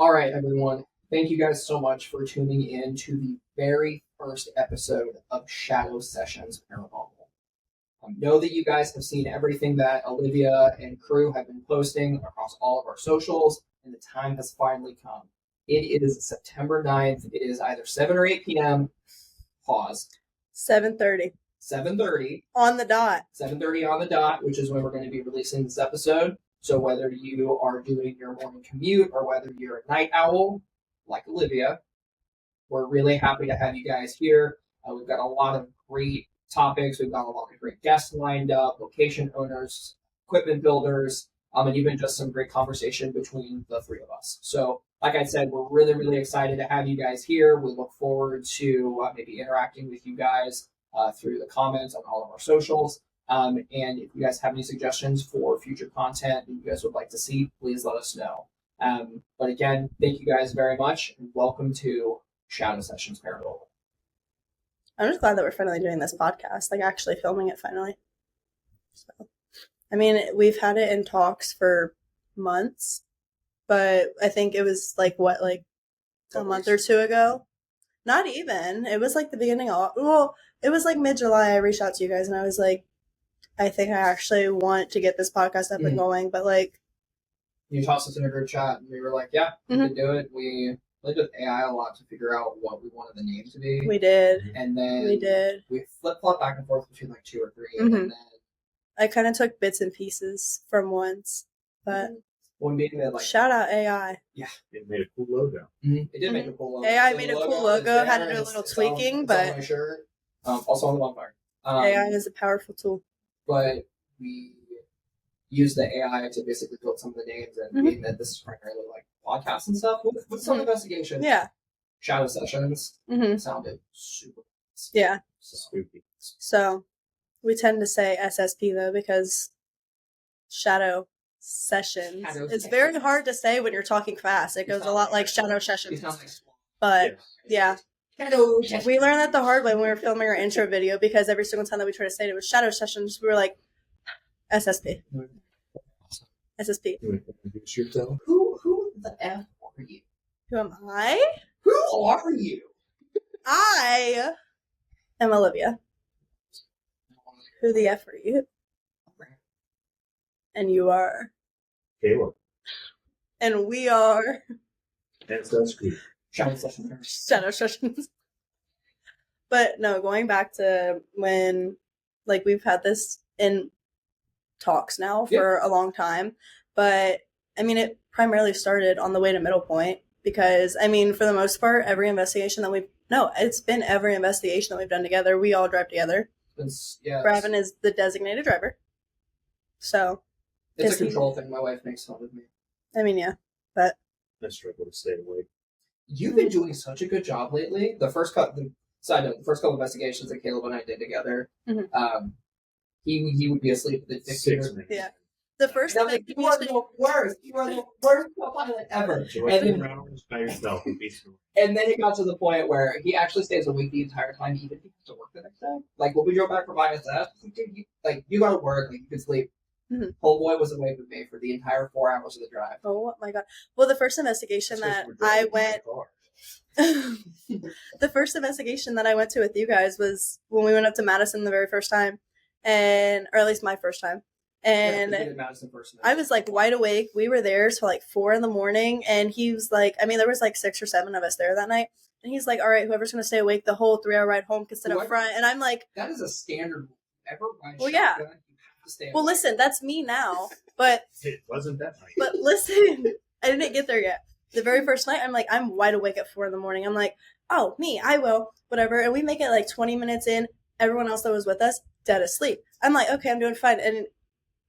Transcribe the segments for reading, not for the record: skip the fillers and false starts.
All right, everyone. Thank you guys so much for tuning in to the very first episode of Shadow Sessions Paranormal. Know that you guys have seen everything that Olivia and crew have been posting across all of our socials, and the time has finally come. It is September 9th. It is either 7 or 8 p.m. Pause. 7:30. 7:30. On the dot. 7:30 on the dot, which is when we're going to be releasing this episode. So whether you are doing your morning commute or whether you're a night owl, like Olivia, we're really happy to have you guys here. We've got a lot of great topics. We've got a lot of great guests lined up, location owners, equipment builders, and even just some great conversation between the three of us. So, like I said, we're really, really excited to have you guys here. We look forward to maybe interacting with you guys through the comments on all of our socials. And if you guys have any suggestions for future content that you guys would like to see, please let us know. But again, thank you guys very much, and welcome to Shadow Sessions Paranormal. I'm just glad that we're finally doing this podcast, like actually filming it finally. So, I mean, we've had it in talks for months, but I think it was like a month or two ago? Not even. It was like the beginning of, it was like mid-July. I reached out to you guys and I was like, I think I actually want to get this podcast up and going, but like... You tossed us in a group chat and we were like, yeah, we can do it. We played with AI a lot to figure out what we wanted the name to be. We did. And then we flip-flopped back and forth between like 2 or 3. And then I kind of took bits and pieces from once, but one being that, like, shout out AI. Yeah, it made a cool logo. It did make a cool logo. AI made a cool logo. Had to do a little tweaking, but on my shirt. Also on the bonfire. AI is a powerful tool. But we use the AI to basically build some of the names, and being that this is primarily like podcasts and stuff with some investigation. Yeah. Shadow Sessions sounded super. Yeah. Spooky. So we tend to say SSP though because Shadow Sessions. It's very hard to say when you're talking fast. It goes a lot like Shadow Sessions. But yeah. We learned that the hard way when we were filming our intro video because every single time that we tried to say it was Shadow Sessions, we were like, SSP. SSP. Who the F are you? Who am I? Who are you? I am Olivia. Who the F are you? And you are? Caleb. And we are? Shadow Sessions. Shadow Sessions. But no, going back to when, like, we've had this in talks now for a long time. But, I mean, it primarily started on the way to Middle Point because, I mean, for the most part, it's been every investigation that we've done together. We all drive together. Bravin is the designated driver. So. It's a control thing. My wife makes fun of me. I mean, yeah. But. I struggle to stay awake. You've been doing such a good job lately. The first couple investigations that Caleb and I did together, he would be asleep at the 6 minutes. Yeah. The first you are the worst. You are the worst pilot ever. And then it got to the point where he actually stays awake the entire time, even if he has to work the next day. Like when we drove back from ISS, you got to work, like you can sleep. Homeboy was awake with me for the entire 4 hours of the drive. Oh my god! Well, the first investigation that I went, the first investigation that I went to with you guys was when we went up to Madison the very first time, or at least my first time. And I was like wide awake. We were there till like 4 a.m, and he was like, I mean, there was like 6 or 7 of us there that night, and he's like, "All right, whoever's gonna stay awake the whole 3-hour ride home can sit up front." And I'm like, "That is a standard ever ride well, yeah. Well, listen, that's me now, but it wasn't that night. But listen, I didn't get there yet. The very first night, I'm wide awake at 4 a.m. I'm like, oh, me, I will, whatever. And we make it like 20 minutes in. Everyone else that was with us, dead asleep. I'm like, okay, I'm doing fine. And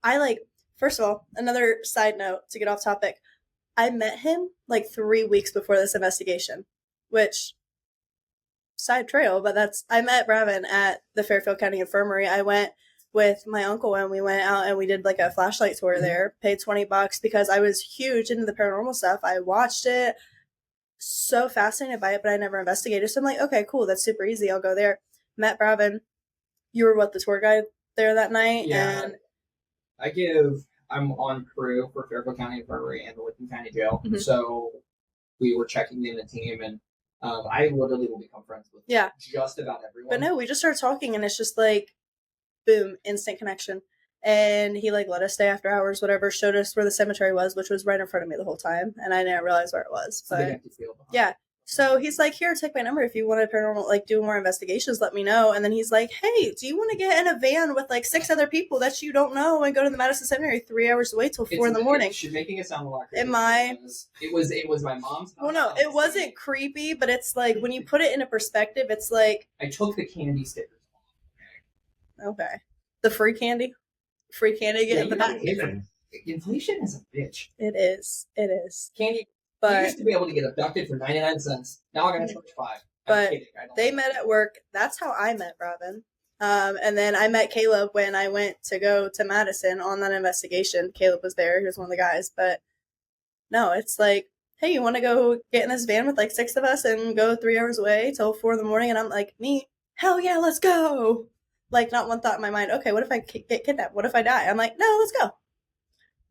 I first of all, another side note to get off topic. I met him like 3 weeks before this investigation, which side trail, but I met Bravin at the Fairfield County Infirmary. I went with my uncle and we went out and we did like a flashlight tour there, paid $20 because I was huge into the paranormal stuff. I watched it, so fascinated by it, but I never investigated. So I'm like, okay, cool. That's super easy. I'll go there. Met Bravin. You were the tour guide there that night? Yeah. And I'm on crew for Fairfield County Infirmary and the Licking County Jail. So we were checking in a team, and I literally will become friends with just about everyone. But no, we just started talking, and it's just like, boom, instant connection. And he like let us stay after hours, whatever, showed us where the cemetery was, which was right in front of me the whole time, and I didn't realize where it was. But yeah. So he's like, here, take my number. If you want to paranormal, like, do more investigations, let me know. And then he's like, hey, do you want to get in a van with, like, 6 other people that you don't know and go to the Madison Seminary 3 hours away till 4 in the morning? She's making it sound a lot creepy. Am I? It was my mom's house. Well, no, it wasn't creepy, but it's like, when you put it into perspective, it's like... I took the candy stickers off. Okay. The free candy? Free candy again? Inflation is a bitch. It is. It is. Candy... But you used to be able to get abducted for 99 cents. Now I'm going to charge 5. But they met at work. That's how I met Robin. And then I met Caleb when I went to go to Madison on that investigation. Caleb was there. He was one of the guys. But no, it's like, hey, you want to go get in this van with like 6 of us and go 3 hours away till 4 in the morning? And I'm like, me? Hell yeah, let's go. Like, not one thought in my mind, okay, what if I get kidnapped? What if I die? I'm like, no, let's go.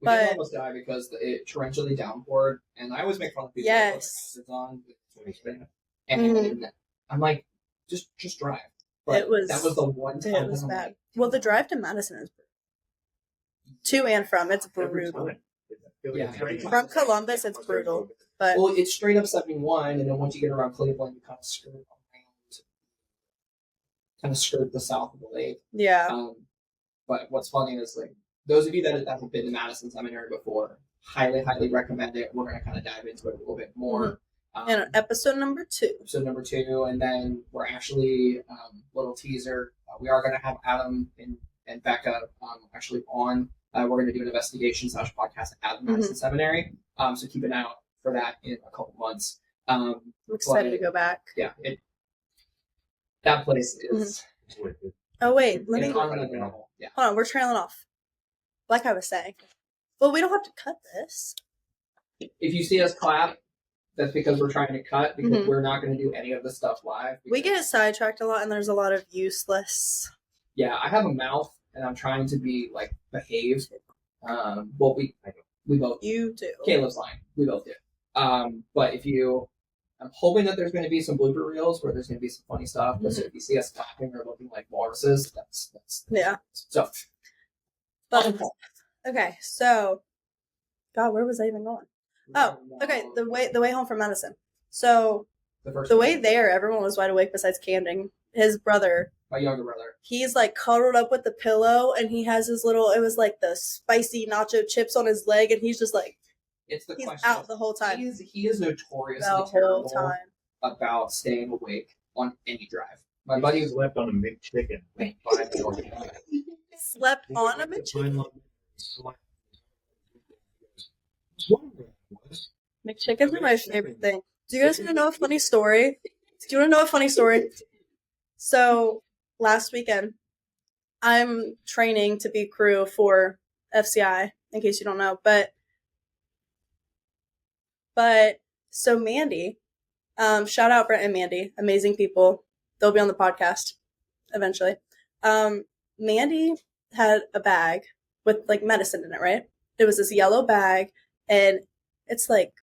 We did almost die because it torrentially downpoured, and I always make fun of people who put their hazards on. And I'm like, just drive. But that was the one time. It was bad. Well, the drive to Madison is brutal. To and from, it's brutal. Yeah, from Columbus, it's brutal. But well, it's straight up 71, and then once you get around Cleveland, you kind of skirt the south of the lake. Yeah. But what's funny is, like, those of you that haven't been to Madison Seminary before, highly, highly recommend it. We're going to kind of dive into it a little bit more. And episode number 2. Episode number 2, and then we're actually, little teaser, we are going to have Adam and Becca actually on. We're going to do an investigation / podcast at Madison Seminary. So keep an eye out for that in a couple months. I'm excited to go back. Yeah. That place is... Oh, wait. Let me... Yeah. Hold on. We're trailing off. Like I was saying. Well, we don't have to cut this. If you see us clap, that's because we're trying to cut, because we're not going to do any of the stuff live. We get sidetracked a lot, and there's a lot of useless... Yeah, I have a mouth, and I'm trying to be, like, behaved. Well, we both... You do. Caleb's lying. We both do. But if you... I'm hoping that there's going to be some blooper reels where there's going to be some funny stuff. So if you see us clapping or looking like walruses, that's yeah. So... But, okay, so, God, where was I even going? Oh, okay, the way home from Madison. So, the way there, everyone was wide awake besides Camden. His brother, my younger brother, he's like cuddled up with the pillow, and he has his little, it was like the spicy nacho chips on his leg, and he's just like, he's out the whole time. He is notoriously terrible about staying awake on any drive. My buddy slept on a McChicken. Slept on a McChicken. McChickens are my favorite thing. Do you guys want to know a funny story? So, last weekend, I'm training to be crew for FCI, in case you don't know. But so Mandy, shout out Brent and Mandy, amazing people. They'll be on the podcast eventually. Mandy had a bag with like medicine in it, right? It was this yellow bag, and it's like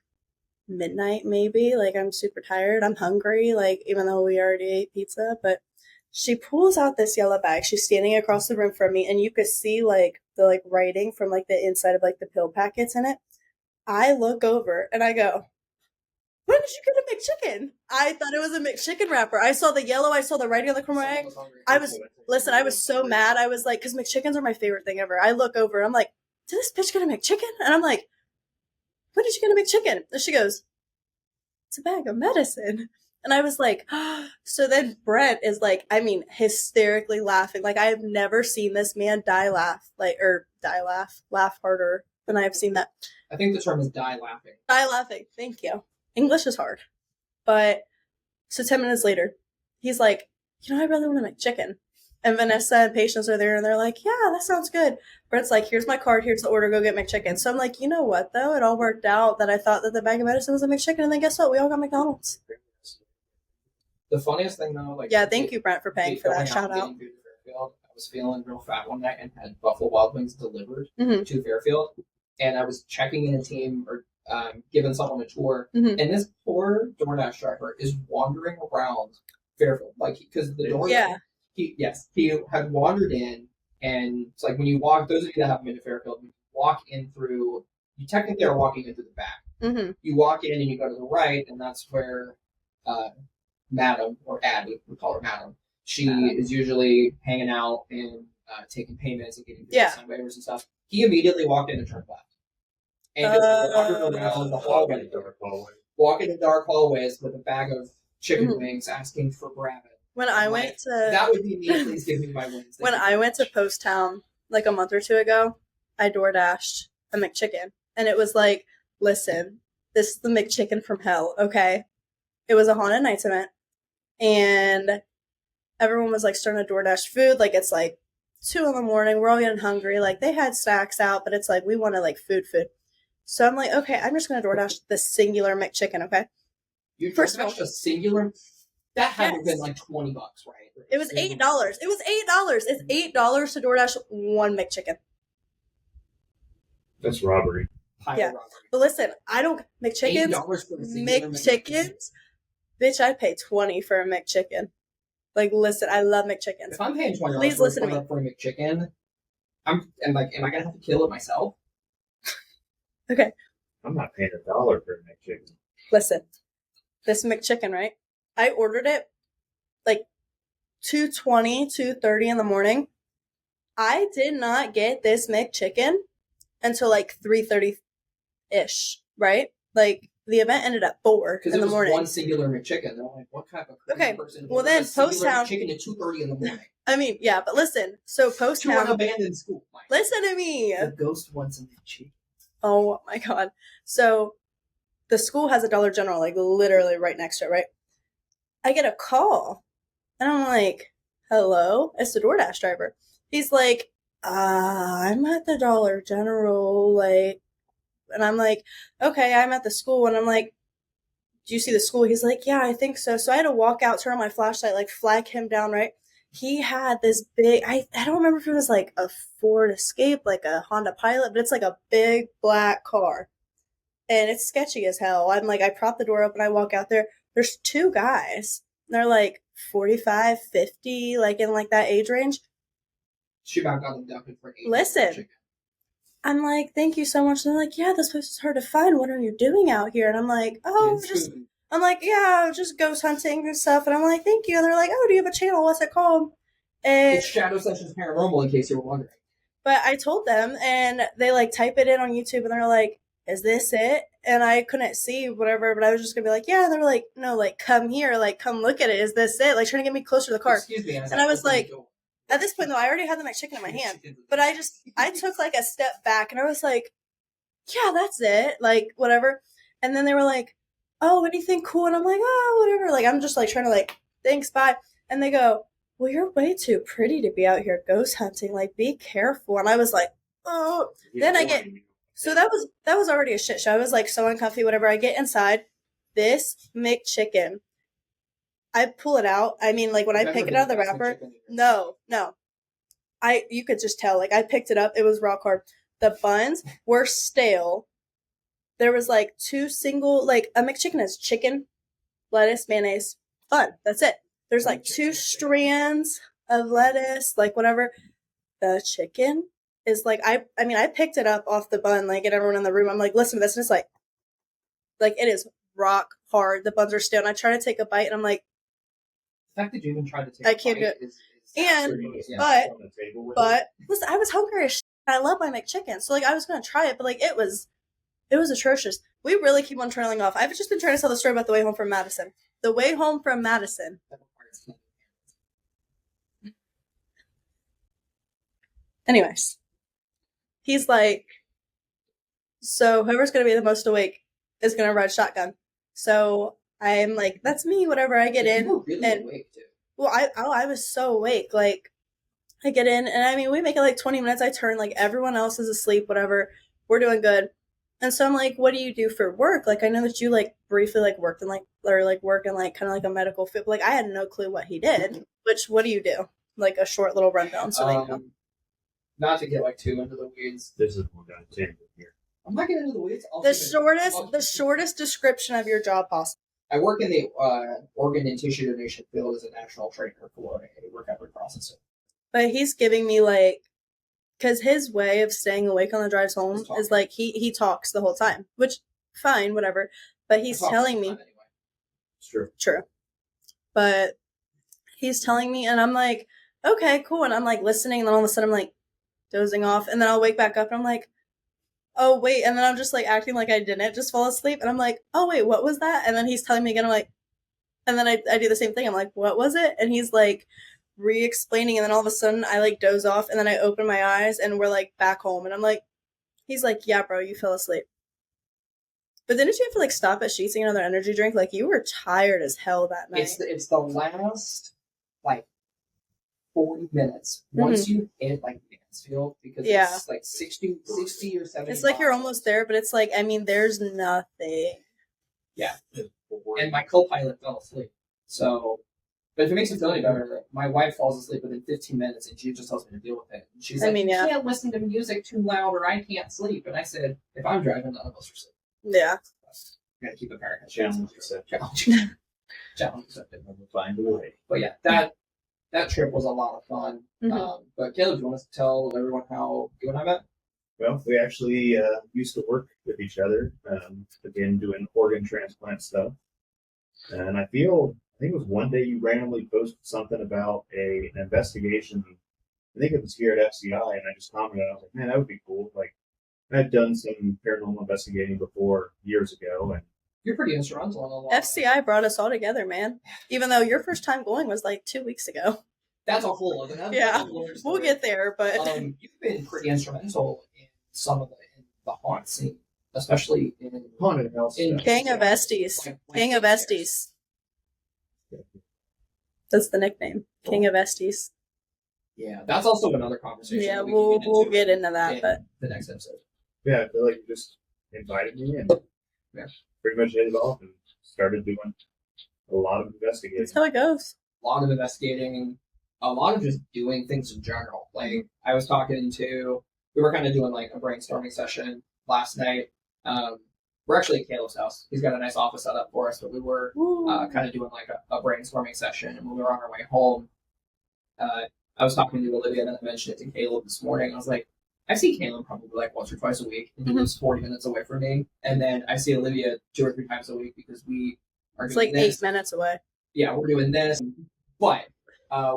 midnight maybe. Like, I'm super tired. I'm hungry, like, even though we already ate pizza. But she pulls out this yellow bag. She's standing across the room from me, and you could see like the like writing from like the inside of like the pill packets in it. I look over and I go, when did you get a McChicken? I thought it was a McChicken wrapper. I saw the yellow. I saw the writing on the corner. I was so mad. I was like, because McChickens are my favorite thing ever. I look over. I'm like, did this bitch get a McChicken? And I'm like, when did you get a McChicken? And she goes, it's a bag of medicine. And I was like, so then Brent is like, I mean, hysterically laughing. Like, I have never seen this man laugh harder than I have seen that. I think the term is die laughing. Die laughing. Thank you. English is hard. But, so 10 minutes later, he's like, I really want to make chicken. And Vanessa and Patience are there, and they're like, yeah, that sounds good. Brent's like, here's my card, here's the order, go get McChicken. So I'm like, you know what, though? It all worked out that I thought that the bag of medicine was a McChicken, and then guess what? We all got McDonald's. The funniest thing, though, like... Yeah, thank you, Brent, for paying for that. Shout out. I was feeling real fat one night and had Buffalo Wild Wings delivered to Fairfield. And I was checking in a team, or giving someone a tour, Mhm. and this poor DoorDash driver is wandering around Fairfield, like because the door. Yeah. He had wandered in, and it's like when you walk. Those of you that haven't been to Fairfield, when you walk in through. You technically are walking into the back. Mm-hmm. You walk in and you go to the right, and that's where Madam, or Addie, we call her Madam. She is usually hanging out and taking payments and getting sign waivers and stuff. He immediately walked in and turned left. And just wandered around the hallway. Walking in dark hallways with a bag of chicken wings asking for Rabbit. When I went to... That would be me. Please give me my wings. When I went to Post Town like a month or two ago, I DoorDashed a McChicken. And it was like, listen, this is the McChicken from hell, okay? It was a Haunted Nights event. And everyone was like starting to DoorDash food. Like it's like 2 a.m. We're all getting hungry. Like they had snacks out, but it's like we wanted like food. So I'm like, okay, I'm just going to DoorDash the singular McChicken, okay? You DoorDashed a singular? That had been like $20, right? It was $8. It was $8. It's $8 to DoorDash one McChicken. That's robbery. Yeah. But listen, I don't McChickens. McChickens. Bitch, I'd pay $20 for a McChicken. Like, listen, I love McChickens. If I'm paying $20 please listen to me. For a McChicken, am I gonna have to kill it myself? Okay. I'm not paying $1 for a McChicken. Listen, this McChicken, right? I ordered it like 2:20, 2:30 in the morning. I did not get this McChicken until like 3:30-ish, right? Like the event ended at 4 in the morning. One singular McChicken. They're like, what kind of person? Well, then Post Town chicken at 2:30 in the morning. I mean, yeah, but listen. So Post To Town an abandoned school. Listen to me. The ghost wants a McChicken. Oh my god. So the school has a Dollar General like literally right next to it, right? I get a call and I'm like, hello? It's the DoorDash driver. He's like, I'm at the Dollar General, like, and I'm like, okay, I'm at the school, and I'm like, do you see the school? He's like, yeah, I think so. So I had to walk out, turn on my flashlight, like flag him down, right? He had this big, I don't remember if it was like a Ford Escape, like a Honda Pilot, but it's like a big black car. And it's sketchy as hell. I'm like, I prop the door open, I walk out there. There's 2 guys. They're like 45, 50, like in like that age range. She about got abducted for 8. Listen, I'm like, thank you so much. And they're like, yeah, this place is hard to find. What are you doing out here? And I'm like, I'm like, yeah, just ghost hunting and stuff. And I'm like, thank you. And they're like, oh, do you have a channel? What's it called? And it's Shadow Sessions Paranormal, in case you were wondering. But I told them, and they like type it in on YouTube, and they're like, is this it? And I couldn't see whatever, but I was just gonna be like, yeah. And they're like, no, like, come here, like, come look at it. Is this it? Like, trying to get me closer to the car. Excuse me. And I was like, at this point, though, I already had the McChicken in my hand, but I took like a step back, and I was like, yeah, that's it, like, whatever. And then they were like, oh, anything cool? And I'm like, oh, whatever. Like, I'm just like trying to like, thanks, bye. And they go, well, you're way too pretty to be out here ghost hunting. Like, be careful. And I was like, oh. Then I get, so that was already a shit show. I was like so uncomfy, whatever. I get inside, this McChicken, I pull it out. I mean, like when I pick it out of the wrapper, no. You could just tell. Like I picked it up. It was rock hard. The buns were stale. There was like 2 single, like a McChicken is chicken, lettuce, mayonnaise, bun. That's it. There's like 2 strands of lettuce, like whatever. The chicken is like, I mean, I picked it up off the bun, like, and everyone in the room, I'm like, listen to this. And it's like it is rock hard. The buns are stale. And I try to take a bite, and I'm like, the fact that you even tried to take I can't do it. But listen, I was hungry as shit. I love my McChicken. So like I was gonna try it, but like it was atrocious. We really keep on trailing off. I've just been trying to tell the story about the way home from Madison. The way home from Madison. Anyways. He's like, so whoever's gonna be the most awake is gonna ride shotgun. So I'm like, that's me, whatever. I get in. You were really awake, too. Well, I was so awake. Like, I get in, and I mean, we make it like 20 minutes. I turn, like, everyone else is asleep, whatever. We're doing good. And so I'm like, what do you do for work? Like, I know that you, like, briefly, like, worked in, like, or, like, work in, like, kind of like a medical field. But, like, I had no clue what he did. Which, what do you do? Like, a short little rundown. So, not to get, like, too into the weeds. This is more down 10 here. I'm not getting into the weeds. The shortest description of your job possible. I work in the organ and tissue donation field as a national trainer for a recovery processor. But he's giving me like, because his way of staying awake on the drives home is like he talks the whole time, which fine, whatever. But he's telling me, anyway. It's true. True. But he's telling me, and I'm like, okay, cool. And I'm like listening, and then all of a sudden I'm like dozing off, and then I'll wake back up, and I'm like, oh wait, and then I'm just like acting like I didn't just fall asleep, and I'm like, oh wait, what was that? And then he's telling me again, I'm like, and then I do the same thing. I'm like, what was it? And he's like re-explaining, and then all of a sudden I like doze off, and then I open my eyes, and we're like back home, and I'm like, he's like, yeah, bro, you fell asleep. But didn't you have to like stop at Sheetz and get another energy drink? Like you were tired as hell that night. It's the last like 40 minutes once you hit like Mansfield, because it's like 60 or 70. It's like you're almost there, but it's like, I mean, there's nothing. Yeah. And my co-pilot fell asleep. So, but if it makes you feel any better, my wife falls asleep within 15 minutes and she just tells me to deal with it. And she's like, you can't listen to music too loud or I can't sleep. And I said, if I'm driving, none of us are sleeping. Yeah. You gotta keep it parent. Challenge accepted. Find a way. But yeah, that trip was a lot of fun. Mm-hmm. But Caleb, do you want to tell everyone how you and I met? Well, we actually used to work with each other, again, doing organ transplant stuff. And I think it was one day you randomly posted something about an investigation. I think it was here at FCI, and I just commented. I was like, man, that would be cool. Like, I'd done some paranormal investigating before years ago, and you're pretty instrumental in a lot. FCI brought us all together, man. Even though your first time going was like 2 weeks ago. That's a whole other. We'll get there, but you've been pretty instrumental in some of the haunt scene, especially in haunted house. King of Estes. King of Estes. That's the nickname. King of Estes. Yeah, that's also another conversation. Yeah, we'll get into that, but the next episode. Yeah, I feel like you just invited me and pretty much hit it off and started doing a lot of investigating. That's how it goes. A lot of investigating, a lot of just doing things in general. Like, I was we were kind of doing like a brainstorming session last night. We're actually at Caleb's house. He's got a nice office set up for us, but we were kind of doing like a brainstorming session. And when we were on our way home, I was talking to Olivia, and I mentioned it to Caleb this morning. I was like, I see Caleb probably like once or twice a week, and he lives 40 minutes away from me. And then I see Olivia 2 or 3 times a week because we are doing this. It's like 8 minutes away. Yeah, we're doing this. But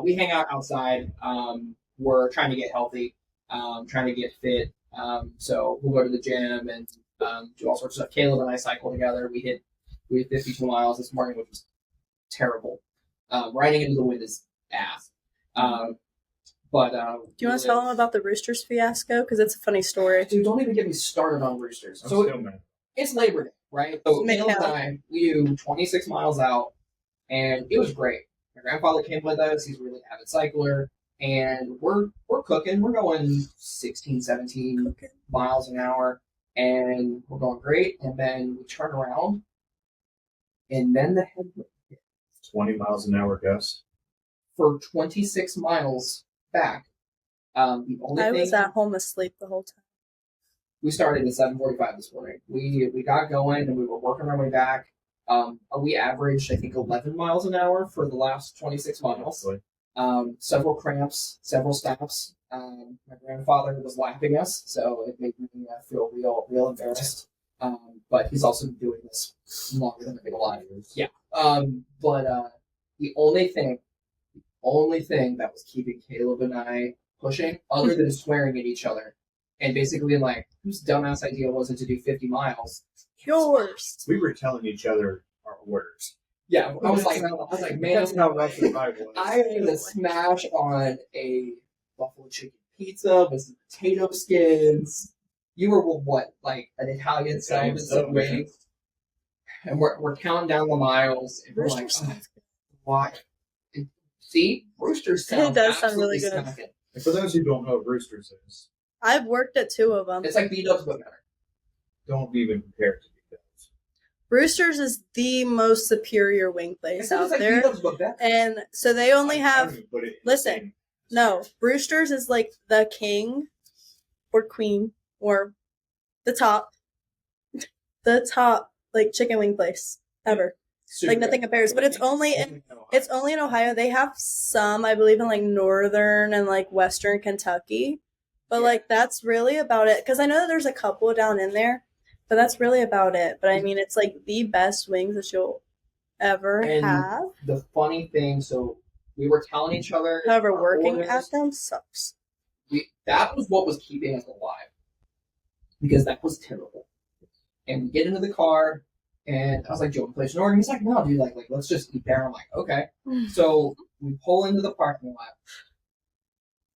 we hang out outside. We're trying to get healthy, trying to get fit. So we'll go to the gym and do all sorts of stuff. Caleb and I cycle together. We hit 52 miles this morning, which was terrible. Riding into the wind is ass. But do you want to tell them about the Roosters fiasco? Because it's a funny story. Dude, don't even get me started on Roosters. So it's Labor Day, right? So Caleb and I, we do 26 miles out, and it was great. My grandfather came with us. He's a really avid cycler, and we're cooking. We're going 16, 17 miles an hour, and we're going great. And then we turn around, and then the headwind hit. 20 miles an hour gust. For 26 miles back. The only I was at home asleep the whole time. We started at 7:45 this morning. We got going and we were working our way back. We averaged, I think, 11 miles an hour for the last 26 miles. Several cramps, several stops. My grandfather was laughing us, so it made me feel real embarrassed. But he's also been doing this longer than I've been alive. Yeah. But the only thing that was keeping Caleb and I pushing, other than swearing at each other, and basically being like, whose dumbass idea was it to do 50 miles? Yours. We were telling each other our orders. Yeah, I was like, man, that's how Russian pie was. I am gonna smash on a buffalo chicken pizza with some potato skins. You were what, like an Italian Subway? And we're counting down the miles, and we're like, why? See, Roosters sound. It does sound really good. And for those who don't know what Roosters is, I've worked at 2 of them. It's like B-Dubs but better. Don't even compare it to B-Dubs. Roosters is the most superior wing place out there. B-Dubs but better. And so they only have. Listen, no, Roosters is like the king or queen or the top the top like chicken wing place ever. Super Like nothing good. compares. But it's only in Ohio. They have some, I believe, in like northern and like western Kentucky. But like that's really about it. Because I know that there's a couple down in there, but that's really about it. But I mean, it's like the best wings that you'll ever And have. the funny thing, so we were telling each other. However, our working orders, at them sucks. that was what was keeping us alive. Because that was terrible. And we get into the car, and I was like, Joe, place an order. He's like, no, dude, like let's just eat there. I'm like, okay. So we pull into the parking lot.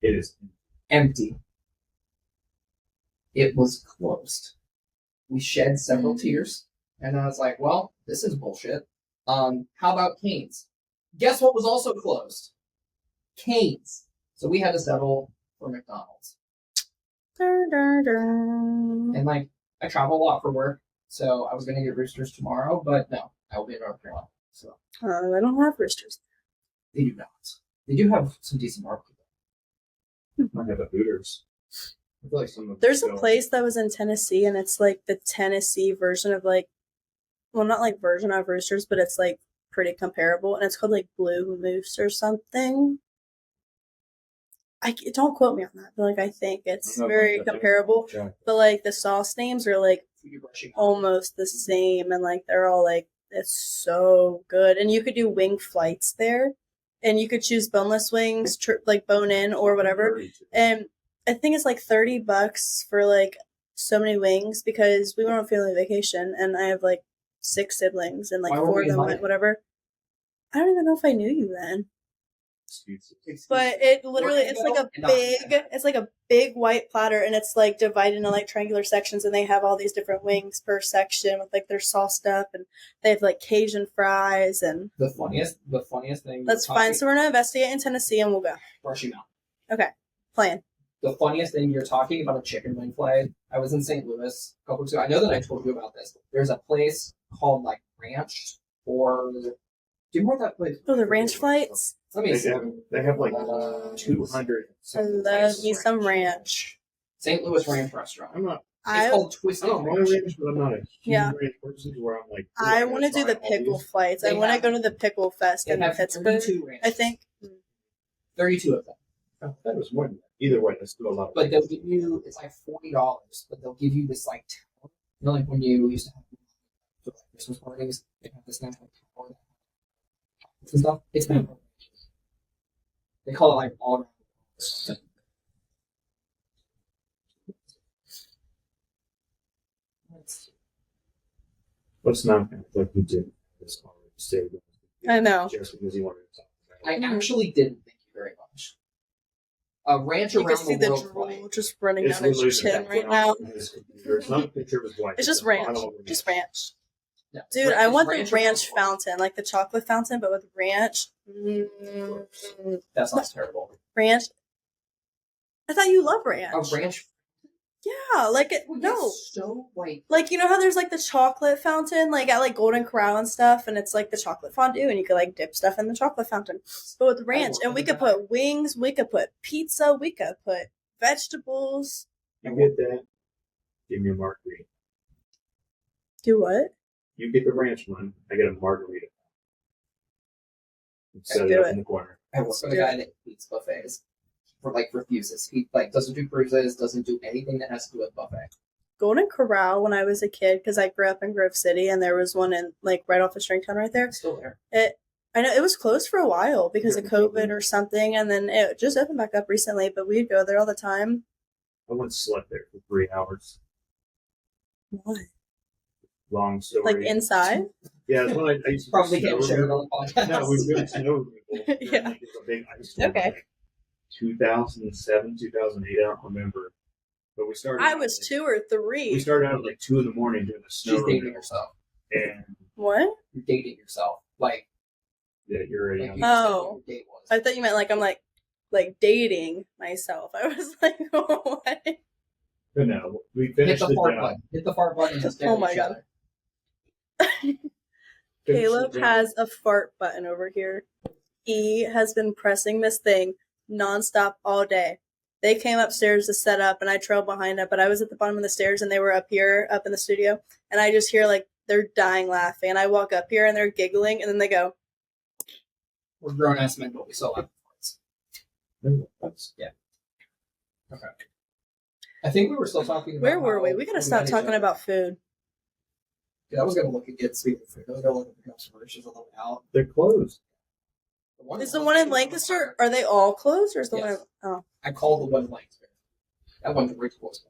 It is Empty. It was closed. We shed several tears, and I was like, well, this is bullshit. How about Cane's? Guess what was also closed? Cane's. So we had to settle for McDonald's. And like, I travel a lot for work, so I was gonna get Roosters tomorrow, but no, I will be in North Carolina. So I don't have roosters. they do not. They do have some decent barbecue. I have a Hooters. I feel like some of There's a them place that was in Tennessee, and it's like the Tennessee version of like, well, not like version of roosters, but it's like pretty comparable, and it's called like Blue Moose or something. Don't quote me on that, but like I think it's very comparable. But like the sauce names are like almost the same, and like they're all like it's so good. And you could do wing flights there, and you could choose boneless wings, like bone in or whatever. And I think it's like $30 for like so many wings because we went on a family vacation, and I have like 6 siblings, and like 4 of them went whatever. I don't even know if I knew you then. But it literally, it's like a big white platter, and it's like divided into like triangular sections, and they have all these different wings per section with like their sauce stuff, and they have like Cajun fries and the funniest thing. That's fine. So we're gonna investigate in Tennessee, and we'll go. Brushy Mountain. Okay, plan. The funniest thing, you're talking about a chicken wing flight. I was in St. Louis a couple weeks ago. I know that I told you about this. There's a place called like Ranch, or do you know what that place? Oh, the ranch flights. Let me see. They have like 200. I love me some ranch. St. Louis Ranch Restaurant. I'm not. It's called Twisted I don't mind ranch, but I'm not a huge ranch person where I'm like. I want to do the pickle flights. I want to go to the pickle fest in Pittsburgh. I think 32 of them. Oh, that was more than that. Either way, that's still a lot. But they'll give you, it's like $40, but they'll give you this like tower. You know, like when you used to have Christmas parties, they have this nice like tower and stuff. It's been. They call it like all. Let's not act like we did this already. I know. Just because you wanted to talk about I actually didn't thank you very much. A ranch you around can see the the world drool just running down his chin right now. It's not a picture of his wife. It's just ranch. Just ranch. Yeah. Dude, I want the ranch fountain, like the chocolate fountain, but with ranch. That sounds terrible. Ranch. I thought you love ranch. A ranch. Yeah, like it. No. So white. Like, you know how there's like the chocolate fountain, like at like Golden Corral and stuff, and it's like the chocolate fondue, and you could like dip stuff in the chocolate fountain. But with ranch, and we could put wings, we could put pizza, we could put vegetables. You get that? Give me a margarita. Do what? You get the ranch one. I get a margarita. Set do it up it. in the corner. I work with a guy that eats buffets. Refuses. He doesn't do cruises, doesn't do anything that has to do with buffet. Golden Corral when I was a kid, because I grew up in Grove City, and there was one in like right off of Stringtown right there. It's still there. I know it was closed for a while because of COVID or something, and then it just opened back up recently. But we'd go there all the time. I once slept there for 3 hours. What? Long story. Like inside? Yeah, that's when I used to Probably can't share it on the podcast. No, we've been snow removal. Yeah. Like, there's a big ice storm. Okay. 2007, 2008, I don't remember. But we started. I was 2 or 3. We started out at like 2 in the morning doing the snow. She's dating removal. herself. And What? You're dating yourself. Like, yeah, you're already like on. you just know Oh. what your date was. I thought you meant like I'm like dating myself. I was like, what? But no, we Hit finished the the fart job. button. Hit the fart button and just Oh stare my at each God. other. Caleb has a fart button over here. He has been pressing this thing nonstop all day. They came upstairs to set up, and I trailed behind up, but I was at the bottom of the stairs, and they were up here, up in the studio, and I just hear, like, they're dying laughing, and I walk up here, and they're giggling, and then they go. We're grown-ass men, but we still have farts. Yeah. Okay. I think we were still talking about... Where were we? We gotta stop talking about food. Yeah, I was going to look and get speaking of food. I was going to look at the customers just a little bit out. They're closed. Is the one in Lancaster, are they all closed, or is the one in, oh. I called the one in Lancaster. That one's really close.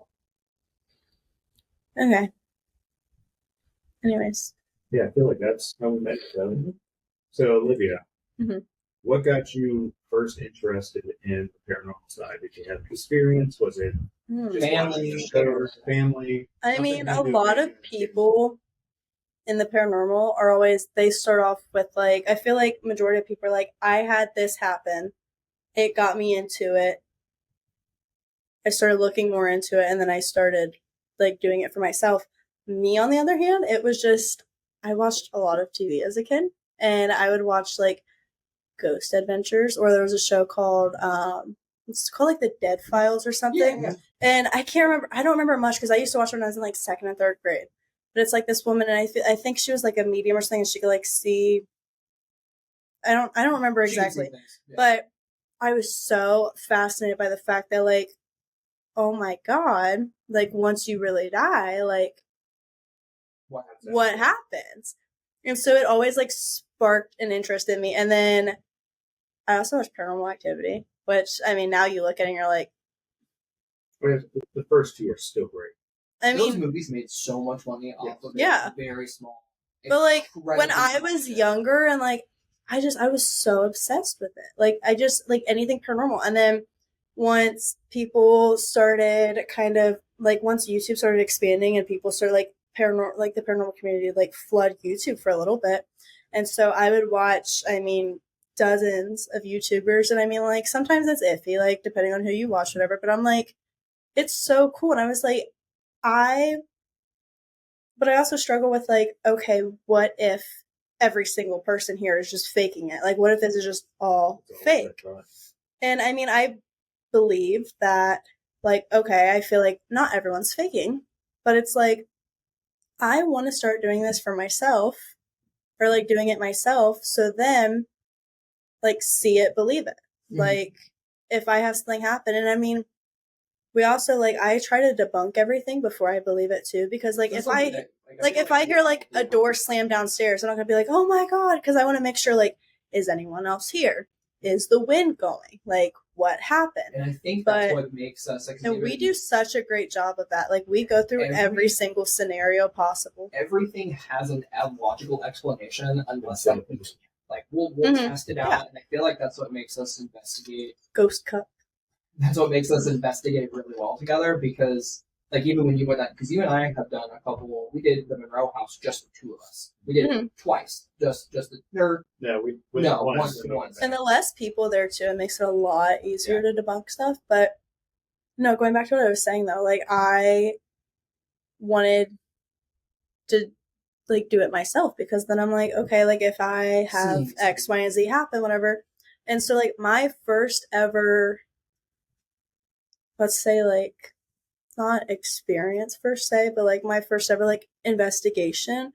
Okay. Anyways. Yeah, I feel like that's how we met each other. So, Olivia, what got you first interested in the paranormal side? Did you have experience? Was it family? I mean, a lot of people in the paranormal are always, they start off with, like, I feel like majority of people are like, I had this happen. It got me into it. I started looking more into it, and then I started, like, doing it for myself. Me, on the other hand, it was just, I watched a lot of TV as a kid, and I would watch, like, Ghost Adventures, or there was a show called, it's called, like, The Dead Files or something. Yeah. And I can't remember, I don't remember much, because I used to watch it when I was in, like, 2nd and 3rd grade. But it's, like, this woman, and I think she was, like, a medium or something, and she could, like, see, I don't remember exactly. Yeah. But I was so fascinated by the fact that, like, oh my God, like, once you really die, like, what happens? And so it always, like, sparked an interest in me. And then I also watched Paranormal Activity, which, I mean, now you look at it and you're like... The first two are still great. I mean, those movies made so much money off of it. Yeah. Very small. But, like, when I was younger and, like, I was so obsessed with it. Like, I just, like, anything paranormal. And then once people started kind of, like, once YouTube started expanding and people started, like, the paranormal community, like, flood YouTube for a little bit. And so I would watch, I mean, dozens of YouTubers. And I mean, like, sometimes it's iffy, like, depending on who you watch, whatever. But I'm like, it's so cool. And I was like, but I also struggle with, like, okay, what if every single person here is just faking it? Like, what if this is just all fake? And I mean, I believe that, like, okay, I feel like not everyone's faking, but it's like, I want to start doing this for myself, or, like, doing it myself, so then, like, see it, believe it. Mm-hmm. Like, if I have something happen, and I mean, we also, like, I try to debunk everything before I believe it too, because, like, if I hear, like, a door slam downstairs, I'm not gonna be like, oh my God, because I want to make sure, like, is anyone else here? Is the wind going? Like, what happened? And I think that's what makes us... Like, and we do such a great job of that. Like, we go through every single scenario possible. Everything has a logical explanation, unless, like, we'll test it out, yeah. And I feel like that's what makes us investigate. Ghost Cup. That's what makes us investigate really well together, because, like, even when you went out, because you and I have done a couple, we did the Monroe house just for 2 of us. We did it twice, just the nerd. No, once. And the less people there too, it makes it a lot easier to debunk stuff. But no, going back to what I was saying though, like, I wanted to, like, do it myself, because then I'm like, okay, like, if I have X, Y, and Z happen, whatever. And so, like, my first ever, let's say, like, not experience per se, but, like, my first ever, like, investigation.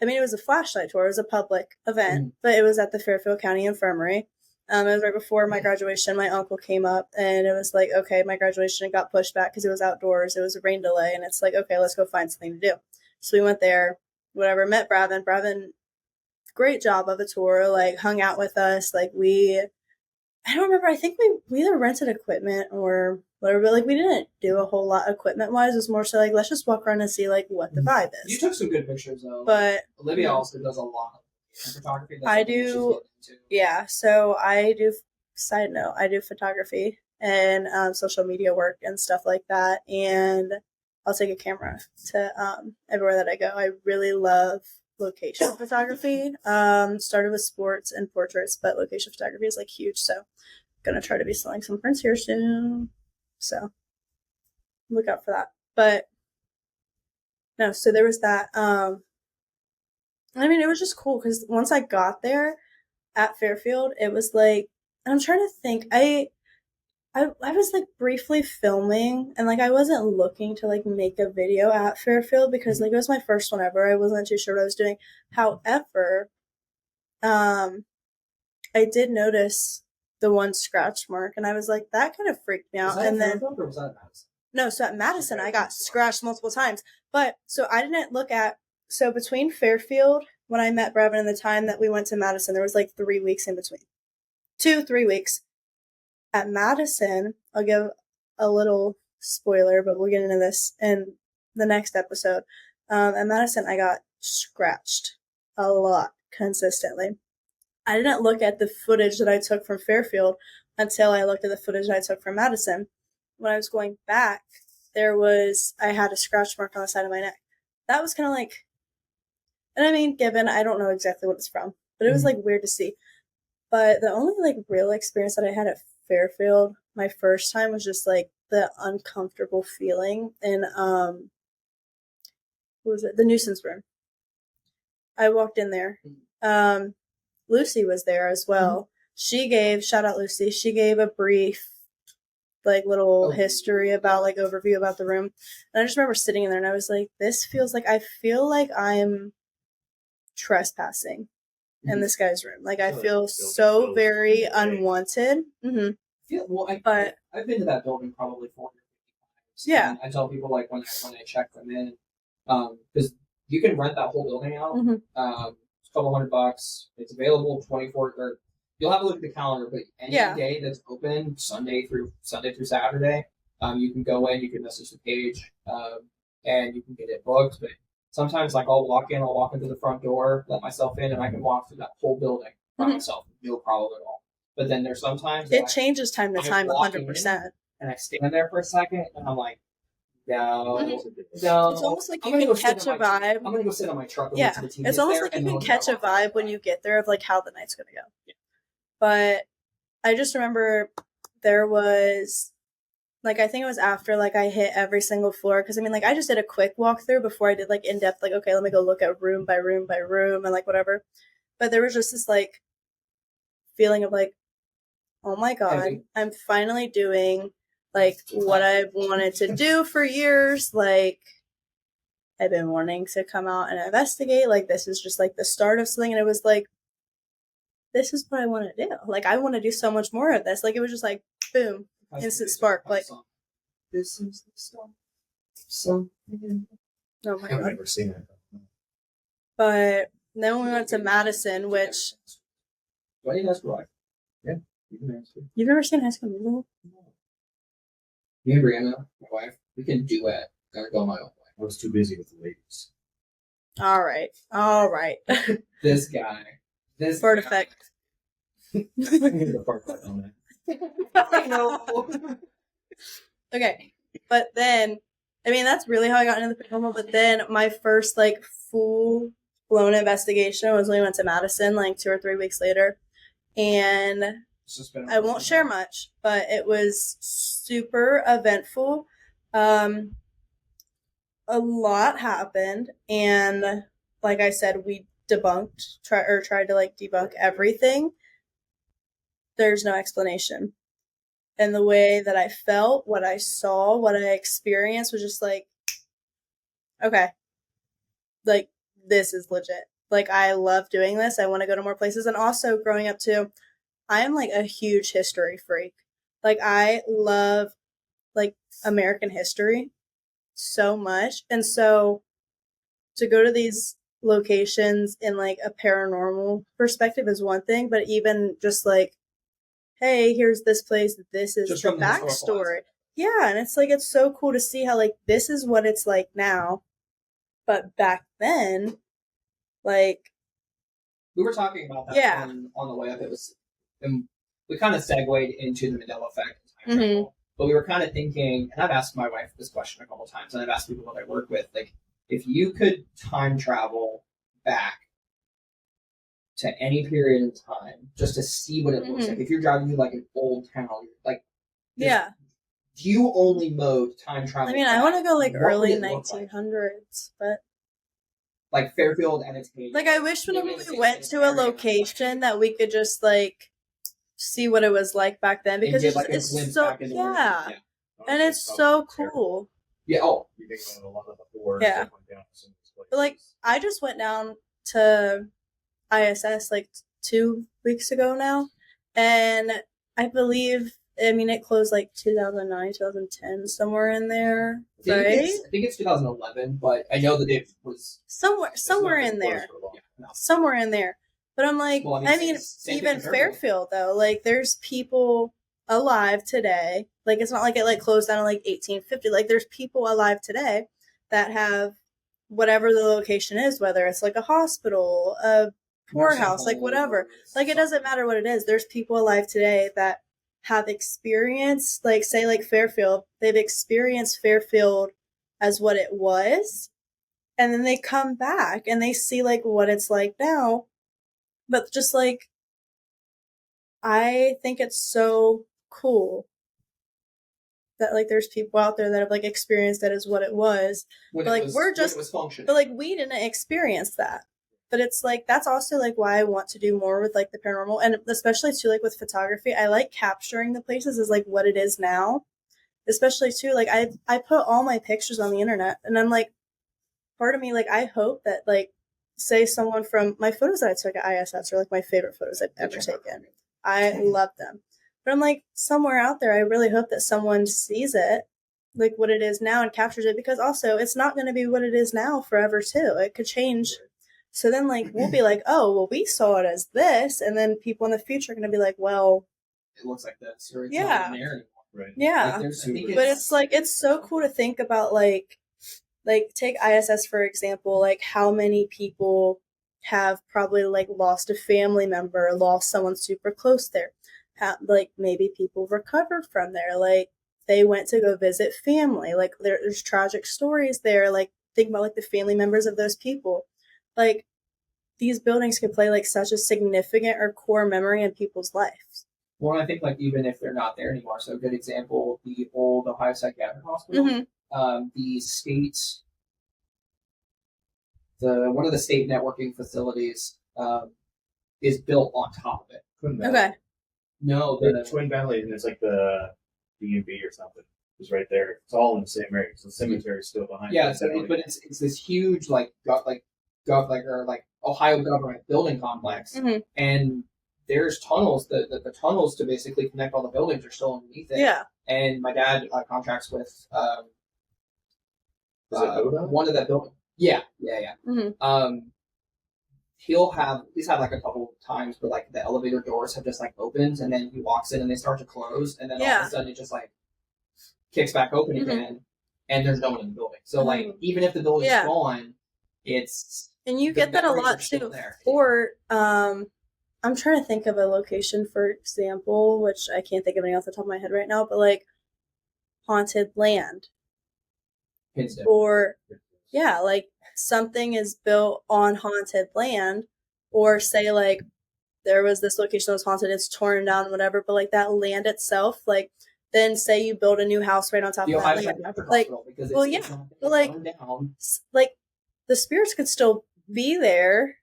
I mean, it was a flashlight tour. It was a public event, but it was at the Fairfield County Infirmary. It was right before my graduation. My uncle came up, and it was like, okay, my graduation got pushed back because it was outdoors. It was a rain delay, and it's like, okay, let's go find something to do. So we went there, whatever, met Bravin. Bravin, great job of a tour, like, hung out with us. Like, I don't remember, I think we either rented equipment or whatever, but, like, we didn't do a whole lot equipment-wise. It was more so, like, let's just walk around and see, like, what the vibe is. You took some good pictures, though. But Olivia also does a lot of photography. I do, yeah, so I do, side note, I do photography and social media work and stuff like that, and I'll take a camera to everywhere that I go. I really love location photography. Started with sports and portraits, but location photography is, like, huge, so I'm gonna try to be selling some prints here soon. So look out for that. But no, so there was that. I mean, it was just cool because once I got there at Fairfield, it was like, I'm trying to think. I I was like briefly filming, and like I wasn't looking to like make a video at Fairfield because like it was my first one ever. I wasn't too sure what I was doing. However, I did notice the one scratch mark, and I was like, that kind of freaked me out. And then or was that Madison? no, so at Madison I got scratched multiple times. But so I didn't look at so between Fairfield when I met Brevin and the time that we went to Madison, there was like 3 weeks in between. 2-3 weeks. At Madison, I'll give a little spoiler, but we'll get into this in the next episode. At Madison, I got scratched a lot consistently. I didn't look at the footage that I took from Fairfield until I looked at the footage I took from Madison. When I was going back, I had a scratch mark on the side of my neck. That was kind of like, and I mean, given, I don't know exactly what it's from, but it was like weird to see. But the only like real experience that I had at Fairfield my first time was just like the uncomfortable feeling in what was it, the nuisance room. I walked in there. Lucy was there as well. She gave, shout out Lucy, she gave a brief like little history about like overview about the room, and I just remember sitting in there and I was like, this feels like, I feel like I'm trespassing in this guy's room. Like I feel so very unwanted. But I've been to that building probably 450 times. Yeah. And I tell people like when I check them in, because you can rent that whole building out. It's a couple $100. It's available 24. Or you'll have to look at the calendar, but any day that's open, Sunday through Saturday, you can go in. You can message the page, and you can get it booked. But sometimes, like I'll walk into the front door, let myself in, and I can walk through that whole building by myself, no problem at all. But then there's sometimes it changes time to time, 100%. And I stand there for a second, and I'm like, no. It's almost like you can catch a vibe. I'm gonna go sit on my truck. Yeah, it's almost like you can catch a vibe when you get there of like how the night's gonna go. Yeah. But I just remember there was like, I think it was after like I hit every single floor, because I mean like I just did a quick walkthrough before I did like in depth, like okay, let me go look at room by room by room and like whatever. But there was just this like feeling of like, oh my god, I'm finally doing like what I've wanted to do for years. Like I've been wanting to come out and investigate. Like this is just like the start of something. And it was like, this is what I want to do. Like I want to do so much more of this. Like it was just like, boom, instant spark. Like this is the start. Something. Oh my I've god. never seen it. But then we went to Madison, which. Why do you guys go? Yeah, you can answer. You've never seen High School Musical? Me and Brianna, my wife, we can duet. Gotta go my own way. I was too busy with the ladies. All right. This guy. This Bird guy. effect. I can get the part on that. No. Okay. But then, I mean, that's really how I got into the paranormal. But then my first, like, full-blown investigation was when we went to Madison, like, 2 or 3 weeks later. And I won't share much, but it was super eventful. A lot happened. And, like I said, we tried to, like, debunk everything. There's no explanation. And the way that I felt, what I saw, what I experienced was just like, okay, like, this is legit. Like, I love doing this. I want to go to more places. And also, growing up, too, I am, like, a huge history freak. Like, I love, like, American history so much. And so, to go to these locations in, like, a paranormal perspective is one thing. But even just, like, hey, here's this place, this is the backstory. Yeah, and it's like, it's so cool to see how, like, this is what it's like now. But back then, like... We were talking about that on the way up. It was, and we kind of segued into the Mandela effect and time travel. But we were kind of thinking, and I've asked my wife this question a couple of times, and I've asked people that I work with, like, if you could time travel back to any period in time, just to see what it looks like. If you're driving through like an old town, like view only mode time travel. I mean, I want to go like early 1900s, but like Fairfield and its age. Like I wish when we went to a location that we could just like see what it was like back then because get, like, a it's glimpse so back into where- yeah, and it's so cool. Yeah. Oh, You think about a lot of the horror Yeah. stuff went down in some of these places. But like I just went down to ISS like 2 weeks ago now, and I believe it closed like 2009, 2010, somewhere in there, right? I think it's 2011, but I know that it was Somewhere It's not in been there. closed for long. yeah, no. Somewhere in there. But I'm like, Well, same thing even in Fairfield though, like there's people alive today. Like it's not like it like closed down in like 1850. Like there's people alive today that have whatever the location is, whether it's like a hospital, a poorhouse, like whatever. Like it doesn't matter what it is. There's people alive today that have experienced, like say like Fairfield, they've experienced Fairfield as what it was, and then they come back and they see like what it's like now. But just like, I think it's so cool that like there's people out there that have like experienced that as what it was. When But, it like, was, we're when just- it was functioning. But like we didn't experience that. But it's like that's also like why I want to do more with like the paranormal, and especially too like with photography. I like capturing the places as like what it is now. Especially too like I put all my pictures on the internet, and I'm like, part of me like I hope that like say someone from my photos that I took at ISS are like my favorite photos I've ever taken. I love them. But I'm like, somewhere out there, I really hope that someone sees it, like what it is now, and captures it, because also it's not going to be what it is now forever too. It could change. So then like we'll be like, oh, well, we saw it as this, and then people in the future are going to be like, well, it looks like this, or it's Yeah. not even there anymore. Right. yeah. Like, I think But it's like it's so cool to think about like take ISS for example, like how many people have probably like lost a family member, lost someone super close there. Like maybe people recovered from there, like they went to go visit family, like there's tragic stories there, like think about like the family members of those people. Like these buildings could play like such a significant or core memory in people's lives. Well, I think like even if they're not there anymore, so a good example, the old Ohio Psychiatric Hospital, the state's one of the state networking facilities is built on top of it. Twin Valley. Okay. No, The Twin Valley, and it's like the DMV or something. It's right there. It's all in the same area. So the cemetery is still behind. yeah, Twin so Valley. but it's this huge like Ohio government building complex, Mhm. and there's tunnels. The tunnels to basically connect all the buildings are still underneath it. Yeah. And my dad contracts with Is it ODOT? one of that building. Yeah. Mhm. He's had like a couple times, but like the elevator doors have just like opened, and then he walks in and they start to close, and then all of Yeah. a sudden it just like kicks back open Mhm. again, and there's no one in the building. So like Mhm. even if the building's Yeah. gone, it's And you the get that a memories lot are still too. there. Or I'm trying to think of a location, for example, which I can't think of any off the top of my head right now, but like haunted land. Kids do. Or yeah, like something is built on haunted land, or say like there was this location that was haunted, it's torn down, whatever, but like that land itself, like then say you build a new house right on top The of Ohio that land. Psychiatric Like, Hospital, because well, it's yeah, not but, like, burned down. like the spirits could still be there,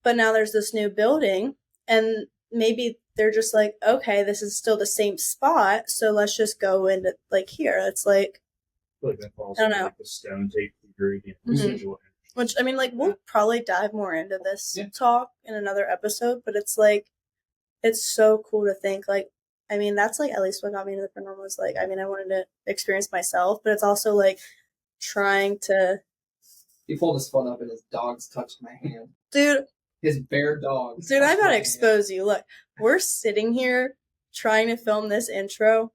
but now there's this new building, and maybe they're just like, okay, this is still the same spot, so let's just go into like here. It's like, I feel like that falls I don't under, know. like the stone tape theory, the Mhm. residual energy. which I mean, like we'll probably dive more into this Yeah. talk in another episode, but it's like, it's so cool to think like, I mean, that's like at least what got me into the paranormal was like, I mean, I wanted to experience myself, but it's also like trying to, He pulled his foot up and his dogs touched my hand. dude, His bear dogs. Dude, I'm touched about my to hand. expose you. Look, we're sitting here trying to film this intro.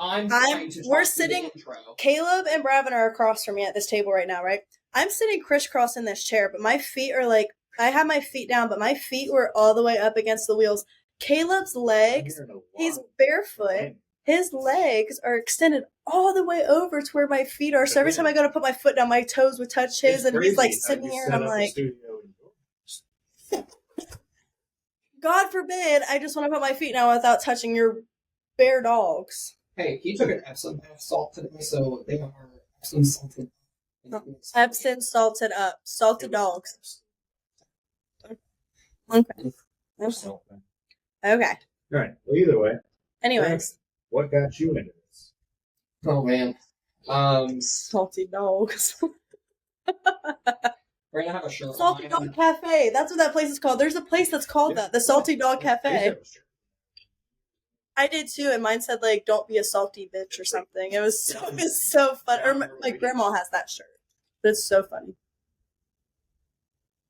We're sitting- Intro. Caleb and Bravin are across from me at this table right now, right? I'm sitting crisscross in this chair, but my feet are like, I have my feet down, but my feet were all the way up against the wheels. Caleb's legs, he's barefoot. His legs are extended all the way over to where my feet are. So every time I go to put my foot down, my toes would touch his, and he's like sitting here, and I'm like, God forbid, I just want to put my feet down without touching your bare dogs. Hey, he took an Epsom bath salt today, so they are Epsom salted. Epsom salted up. Salted dogs. Okay. Okay. Very All right. Well, either way, Anyways, what got you into this? Oh man. salty dogs. We're gonna have a shirt. Salty line. Dog Cafe. That's what that place is called. There's a place that's called that. The Salty Dog Cafe. I did too, and mine said like "Don't be a salty bitch" or something. It was so fun. Or my grandma has that shirt. But it's so funny.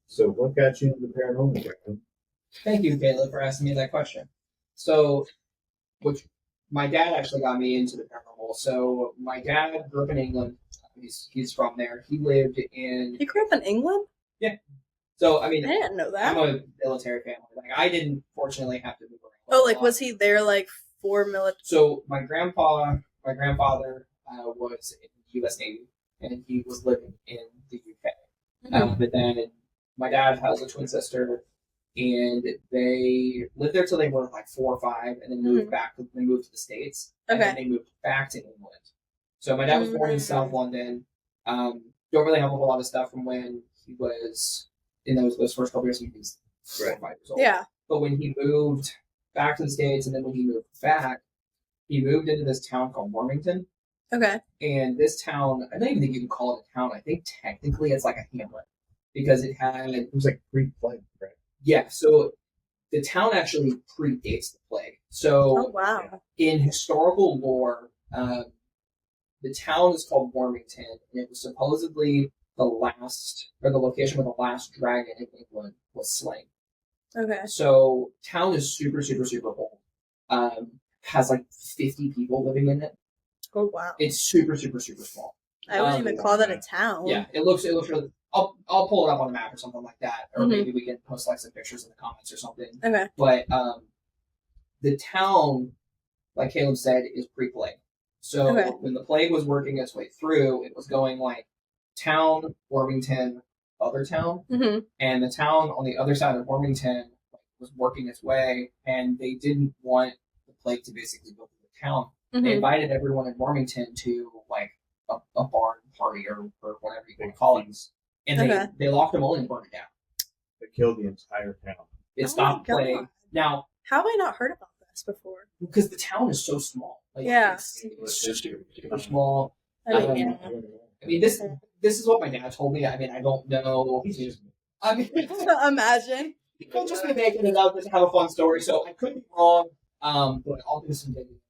So, what got you into the paranormal, Brandon? Thank you, Caleb, for asking me that question. So, my dad actually got me into the paranormal. So, my dad grew up in England. He's from there. He lived in. You grew up in England? Yeah. So, I mean, I didn't know that. I'm a military family. Like, I didn't fortunately have to move around. Oh, like was he there like for military? So, my grandfather was in the U.S. Navy, and he was living in the U.K. But then my dad has a twin sister, and they lived there till they were like 4 or 5, and then moved back. They moved to the States, and then they moved back to England. So my dad was born in South London. Don't really have a whole lot of stuff from when he was in those first couple years when he was 4 or 5 years old. Yeah. But when he moved back to the States, and then when he moved back, he moved into this town called Warmington. Okay. And this town, I don't even think you can call it a town. I think technically it's like a hamlet because it was like pre-plague, right? Yeah, so the town actually predates the plague. So wow. In historical lore, the town is called Warmington, and it was supposedly the location where the last dragon in England was slain. Okay. So town is super, super, super old. Has like 50 people living in it. Oh wow. It's super, super, super small. I wouldn't even call that a town. Yeah, it looks really. I'll pull it up on a map or something like that, or maybe we can post like some pictures in the comments or something. Okay. But the town, like Caleb said, is pre-plague. So when the plague was working its way through, it was going like town, Warmington, other town, and the town on the other side of Warmington was working its way, and they didn't want the plague to basically go through the town. They invited everyone in Warmington to like a barn party or whatever you want to call it. And they locked them all and burned it down. They killed the entire town. It stopped playing. Now, how have I not heard about this before? Because the town is so small. Like, it's super small. I mean, this is what my dad told me. I mean, I don't know. I mean, imagine. People just be making it up to have a fun story, so I could be wrong. But I'll do some digging.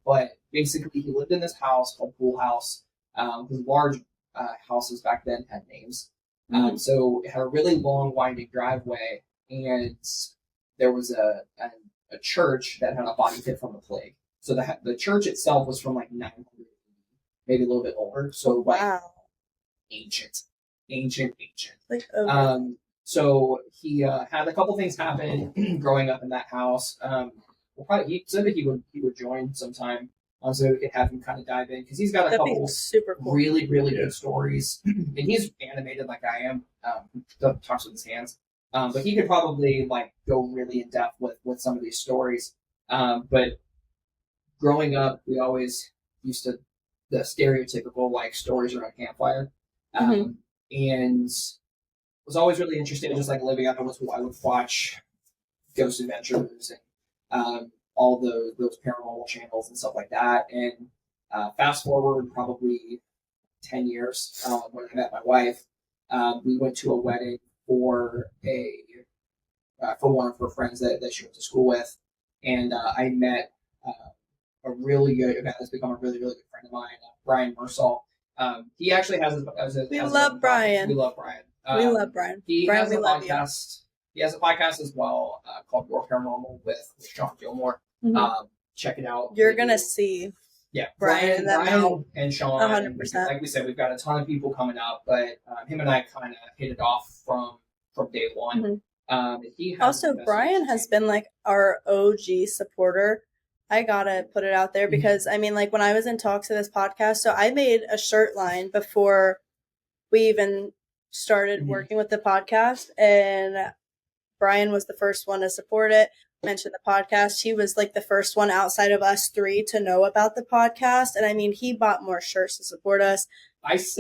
But basically, he lived in this house called Pool House. Because large houses back then had names. So it had a really long, winding driveway, and there was a church that had a body pit from the plague. So the church itself was from like 900, maybe a little bit older. So like ancient. Like, so he had a couple things happen growing up in that house. He said that he would join sometime. So we could have him kind of dive in because he's got a couple super cool. really, really good stories. And he's animated like I am. Talks with his hands. But he could probably like go really in depth with some of these stories. But growing up, we always used to the stereotypical like stories around a campfire, and was always really interested. Just like living up, I would watch Ghost Adventures and all those paranormal channels and stuff like that. And fast forward probably 10 years when I met my wife, we went to a wedding for one of her friends that she went to school with, and I met a really good guy that's become a really, really good friend of mine, Brian Mersall. He actually has We love Brian. We love Brian. We love Brian. He Brian, has we a love podcast. He has a podcast as well called More Paranormal with Sean Gilmore. Check it out. You're gonna see. Yeah, Brian and Sean. 100%. Like we said, we've got a ton of people coming up, but him and I kind of hit it off from day one. Brian has been like our OG supporter. I gotta put it out there because I mean, like when I was in talks of this podcast, so I made a shirt line before we even started working with the podcast, and Brian was the first one to support it. Mentioned the podcast. He was like the first one outside of us three to know about the podcast, and I mean, he bought more shirts to support us. He's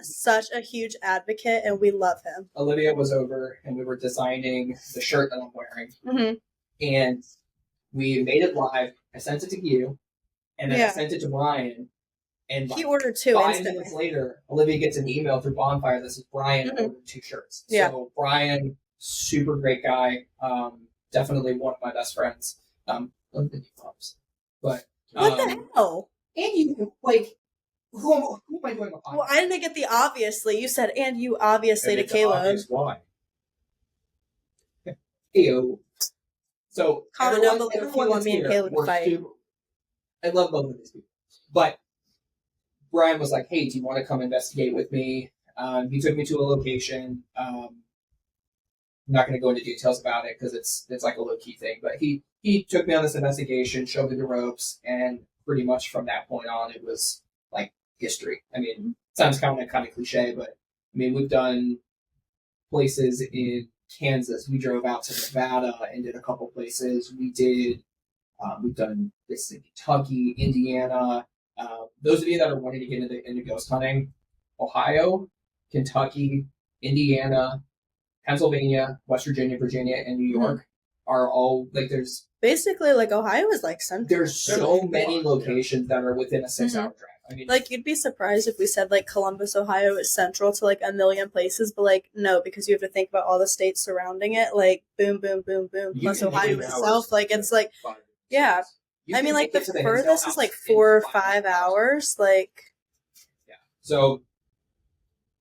such a huge advocate, and we love him. Olivia was over, and we were designing the shirt that I'm wearing, and We made it live. I sent it to you, and then I sent it to Brian. And he ordered 2 5 instantly. minutes later, Olivia gets an email through Bonfire that says Brian ordered 2 shirts. Yeah. So Brian, super great guy. Definitely one of my best friends. Love the new pups. But What the hell? and you like who am I doing a podcast? Well, I didn't get the obviously. You said and you obviously And to it's Caleb. obvious why. Ew. So Comment down below if you everyone want that's me and here, Caleb to we're fight. I love both of these people. But Brian was like, hey, do you want to come investigate with me? He took me to a location. I'm not going to go into details about it because it's like a low-key thing. But he took me on this investigation, showed me the ropes, and pretty much from that point on, it was like history. I mean, sounds kind of cliche, but I mean, we've done places in Kansas. We drove out to Nevada and did a couple places. We've done this in Kentucky, Indiana. Those of you that are wanting to get into ghost hunting, Ohio, Kentucky, Indiana, Pennsylvania, West Virginia, and New York are all like there's Basically, like Ohio is like central. there's so many locations that are within a 6-hour drive. I mean, Like you'd be surprised if we said like Columbus, Ohio is central to like a million places, but like no, because you have to think about all the states surrounding it. Like boom, boom, boom, boom. you Plus can Ohio make itself, like it's like 5 yeah. You I can mean, like make the it to furthest Hinsdale is like House in 4 or 5 5 hours. hours. Like So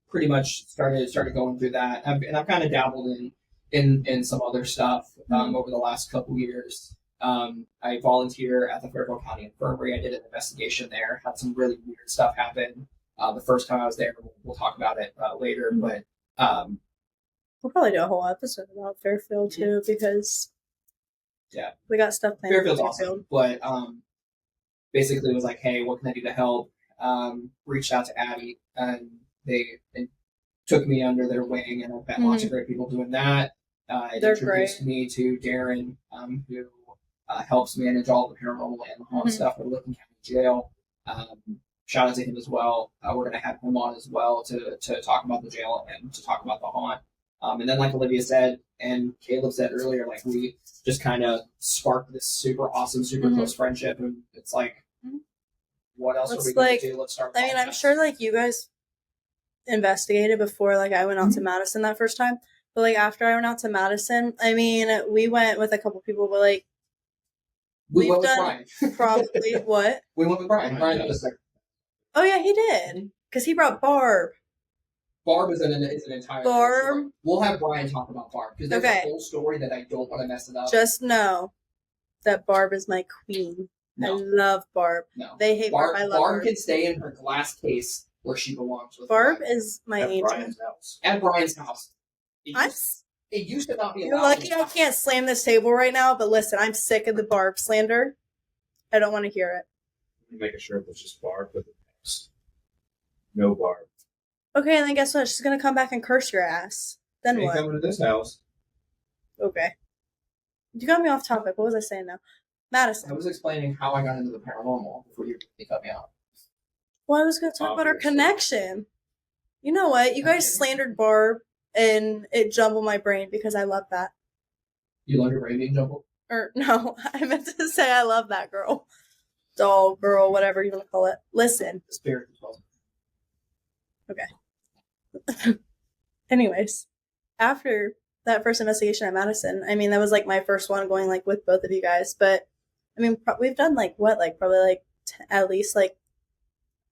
pretty much started going through that, and I've kind of dabbled in some other stuff over the last couple years. I volunteer at the Fairfield County Infirmary. I did an investigation there. Had some really weird stuff happen. The first time I was there, we'll talk about it later. But we'll probably do a whole episode about Fairfield too, because we got stuff planned. Fairfield's awesome. But basically, it was like, hey, what can I do to help? Reached out to Addie, and they took me under their wing, and I've met lots of great people doing that. It They're introduced great. me to Darren, who helps manage all the paranormal and the haunt stuff at Licking County Jail. Shout out to him as well. We're going to have him on as well to talk about the jail and to talk about the haunt. And then, like Olivia said, and Caleb said earlier, like we just kind of sparked this super awesome, super close friendship, and it's like, what else are we going to do? Let's start. I mean, I'm sure like you guys investigated before, like I went out to Madison that first time, but like after I went out to Madison, I mean, we went with a couple people, but like we went we've with done Brian. probably what? We went with Brian. Brian was like, Oh yeah, he did because he brought Barb. Barb is an entire Barb. story. We'll have Brian talk about Barb because there's a whole story that I don't want to mess it up. Just know that Barb is my queen. No. I love Barb. No. They hate Barb. I love Barb her. can stay in her glass case where she belongs. With Barb Brian. is my At angel. Brian's house. At Brian's house. I'm It used to not be. You're lucky I can't slam this table right now, but listen, I'm sick of the Barb slander. I don't want to hear it. Make a shirt that's just Barb with the text. No Barb. Okay, and then guess what? She's gonna come back and curse your ass. Then Ain't what? coming to this house. Okay. You got me off topic. What was I saying now? Madison. I was explaining how I got into the paranormal before you cut me out. Well, I was going to talk about our Obviously. connection. You know what? You guys slandered Barb, and it jumbled my brain because I love that. You love your brain being jumbled? Or, no, I meant to say I love that girl. Doll, girl, whatever you want to call it. Listen. The spirit as well. Okay. Anyways, after that first investigation at Madison, I mean, that was like my first one going like with both of you guys. But I mean, we've done like what, like probably like at least like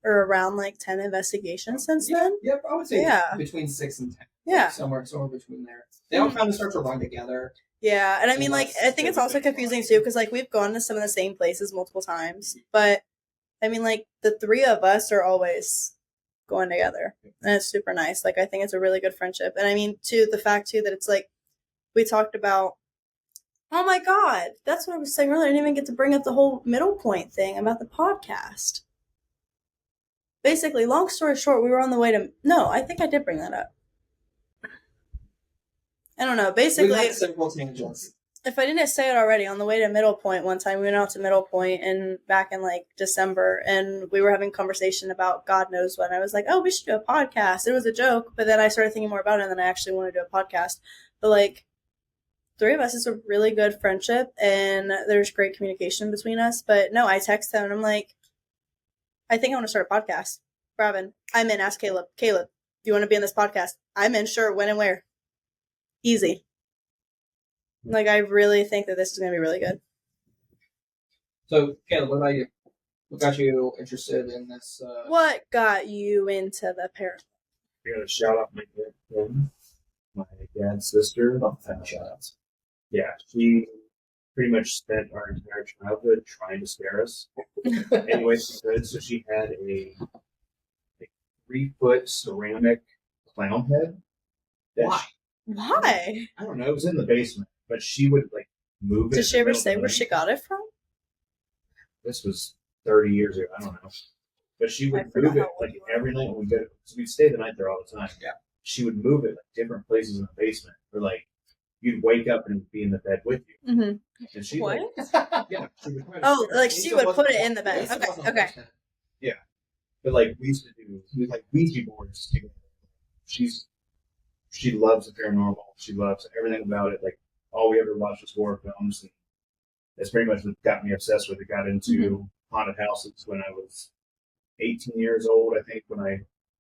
or around like 10 investigations since then. Yep, I would say Yeah. between 6 and 10. Yeah. Like somewhere between there. They all kind of start to run together. Yeah, and I mean, like, I think it's also confusing too because like we've gone to some of the same places multiple times, but I mean, like the three of us are always going together, and it's super nice. Like, I think it's a really good friendship, and I mean, too, the fact too that it's like we talked about. Oh my God, that's what I was saying earlier. I didn't even get to bring up the whole middle point thing about the podcast. Basically, long story short, we were on the way to. No, I think I did bring that up. I don't know. Basically, We've had several tangents. if I didn't say it already, on the way to Middle Point one time, we went out to Middle Point and back in like December, and we were having a conversation about God knows what. And I was like, oh, we should do a podcast. It was a joke, but then I started thinking more about it, and then I actually want to do a podcast. But like, three of us is a really good friendship, and there's great communication between us. But no, I text him and I'm like, I think I want to start a podcast. Robin, I'm in. Ask Caleb. Caleb, do you want to be in this podcast? I'm in. Sure. When and where? Easy. Like, I really think that this is going to be really good. So, Caleb, what about you? What got you interested in this? What got you into the paranormal? I gotta shout out my dad, my dad's sister. Shout outs. Yeah, she pretty much spent our entire childhood trying to scare us. Anyway, she could. So she had a 3-foot ceramic clown head. Why? Why? I don't know. It was in the basement, but she would like move it. Did she ever say where she got it from? This was 30 years ago. I don't know. But she would move it like every night when we go. So we'd stay the night there all the time. Yeah. She would move it like different places in the basement, or like you'd wake up and be in the bed with you. Mm-hmm. And she What? Yeah. Oh, like she would put it in the bed. Okay. Yeah. But like we used to do like Ouija boards together. She loves the paranormal. She loves everything about it. Like all we ever watched was horror films, and that's pretty much what got me obsessed with it. Got into haunted houses when I was 18 years old, I think, when I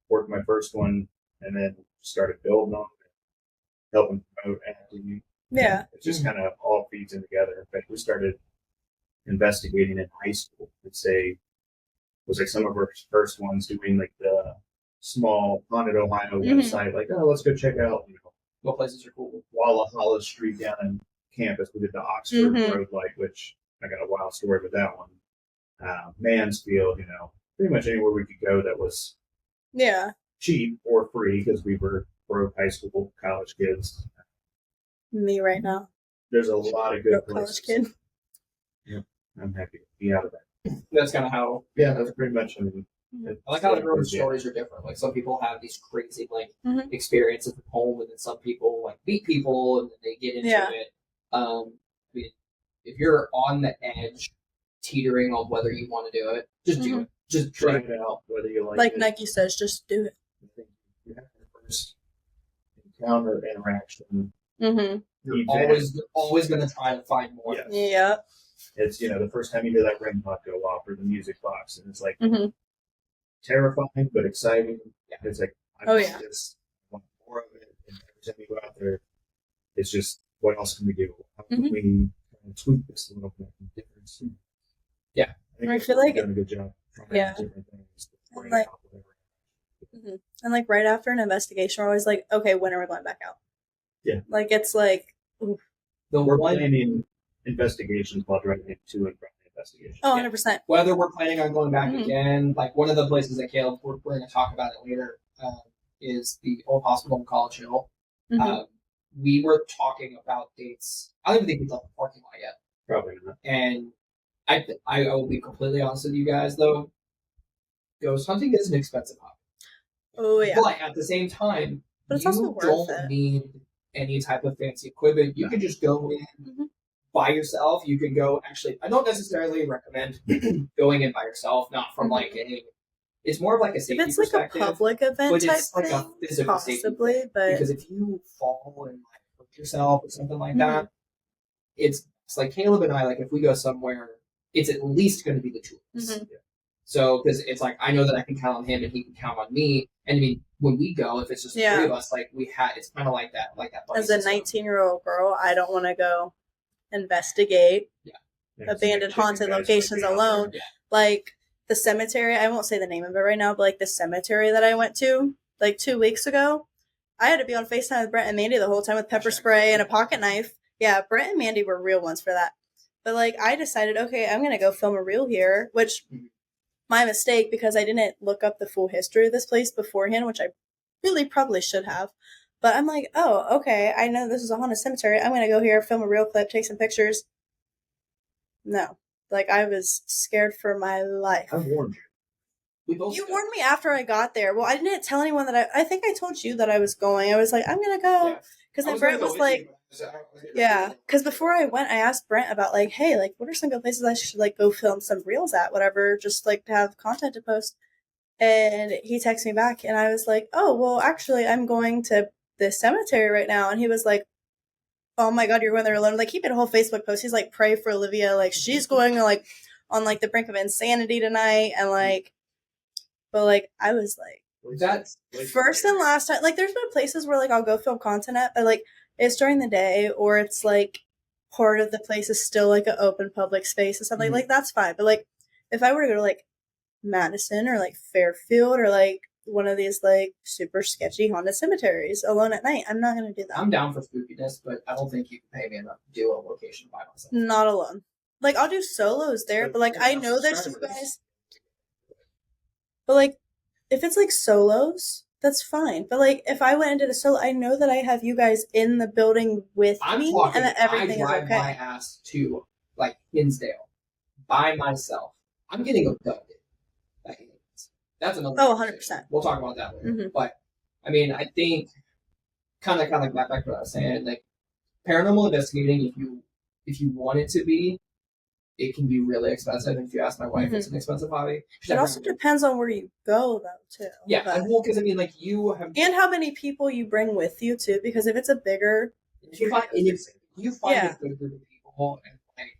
worked my first one, and then started building on it, helping promote acting. Yeah. It just kind of all feeds in together. In fact, we started investigating in high school. It was like some of our first ones doing like the small Haunted Ohio website, like, oh, let's go check out, what places are cool. Walla Halla Street down in campus. We did the Oxford Road Light, which I got a wild story with that one. Mansfield, pretty much anywhere we could go that was cheap or free because we were broke high school, college kids. Me right now. There's a lot of good college places. kid. Yep, I'm happy to be out of that. That's kind of how. Yeah, that's pretty much. I like how everyone's stories are different. Like some people have these crazy experiences at home, and then some people like meet people and then they get into it. I mean, if you're on the edge, teetering on whether you want to do it, just do it. Just try it out, whether you like it. Nike says, just do it. I think you have the first encounter interaction. You're always going to try to find more. Yes. Yeah. It's the first time you hear that ring pop go off or the music box, and it's like terrifying but exciting. Yeah. It's like I just want more of it, and every time you go out there, it's just what else can we do? How can we tweak this a little bit? Different. Yeah, I feel like done a good job. Yeah. Different things and like right after an investigation, we're always like, okay, when are we going back out? Yeah. Like it's like we're planning investigations while driving to and from the investigation. Oh, 100%. Whether we're planning on going back again, like one of the places that Caleb, we're going to talk about it later, is the old hospital in College Hill. We were talking about dates. I don't even think we've left the parking lot yet. Probably not. And I will be completely honest with you guys, though. Ghost hunting is an expensive hobby. Oh, yeah. But at the same time, but it's also worth don't need any type of fancy equipment. You can just go in by yourself. You can go, actually, I don't necessarily recommend going in by yourself, not from like any, it's more of like a safety perspective. If it's like a public event type like thing, a physical possibly, safety. But because if you fall and like hurt yourself or something like that, it's like Caleb and I, like if we go somewhere, it's at least going to be the two of us. So, because it's like, I know that I can count on him and he can count on me. And I mean, when we go, if it's just the three of us, like it's kind of like that As a 19-year-old girl, I don't want to go investigate abandoned haunted locations alone. Yeah. Like the cemetery, I won't say the name of it right now, but like the cemetery that I went to like 2 weeks ago, I had to be on FaceTime with Brent and Mandy the whole time with pepper spray and a pocket knife. Yeah, Brent and Mandy were real ones for that. But like I decided, okay, I'm going to go film a reel here, which my mistake because I didn't look up the full history of this place beforehand, which I really probably should have. But I'm like, oh, okay, I know this is a haunted cemetery. I'm going to go here, film a reel clip, take some pictures. No. Like, I was scared for my life. I warned you. You warned me after I got there. Well, I didn't tell anyone that I think I told you that I was going. I was like, I'm going to go. Because then Brent was like, because before I went, I asked Brent about like, hey, like, what are some good places I should like go film some reels at, whatever, just like to have content to post. And he texted me back and I was like, oh, well, actually, I'm going to this cemetery right now. And he was like, oh my God, you're going there alone. Like, he made a whole Facebook post. He's like, pray for Olivia. Like, she's going like on like the brink of insanity tonight. And like, but like, I was like, That's first and last time. Like, there's been places where like I'll go film content at, but like it's during the day or it's like part of the place is still like an open public space or something. Like, that's fine. But like, if I were to go to like Madison or like Fairfield or like one of these like super sketchy haunted cemeteries alone at night, I'm not gonna do that. I'm down for spookiness, but I don't think you can pay me enough to do a location by myself. Not alone. Like, I'll do solos there, but like I know that you guys. But like, if it's like solos, that's fine. But like, if I went and did a solo, I know that I have you guys in the building with me, and that everything I is drive okay. my ass to like Hinsdale by myself. I'm getting abducted. That's another. Oh, 100%. We'll talk about that later. Mm-hmm. But I mean, I think kind of like back to what I was saying. Like, paranormal investigating, if you want it to be, it can be really expensive. If you ask my wife, it's an expensive hobby. It also depends on where you go, though, too. Yeah, and well, because I mean, like, you have and how many people you bring with you too. Because if it's a bigger, if you find a good group of people, and like,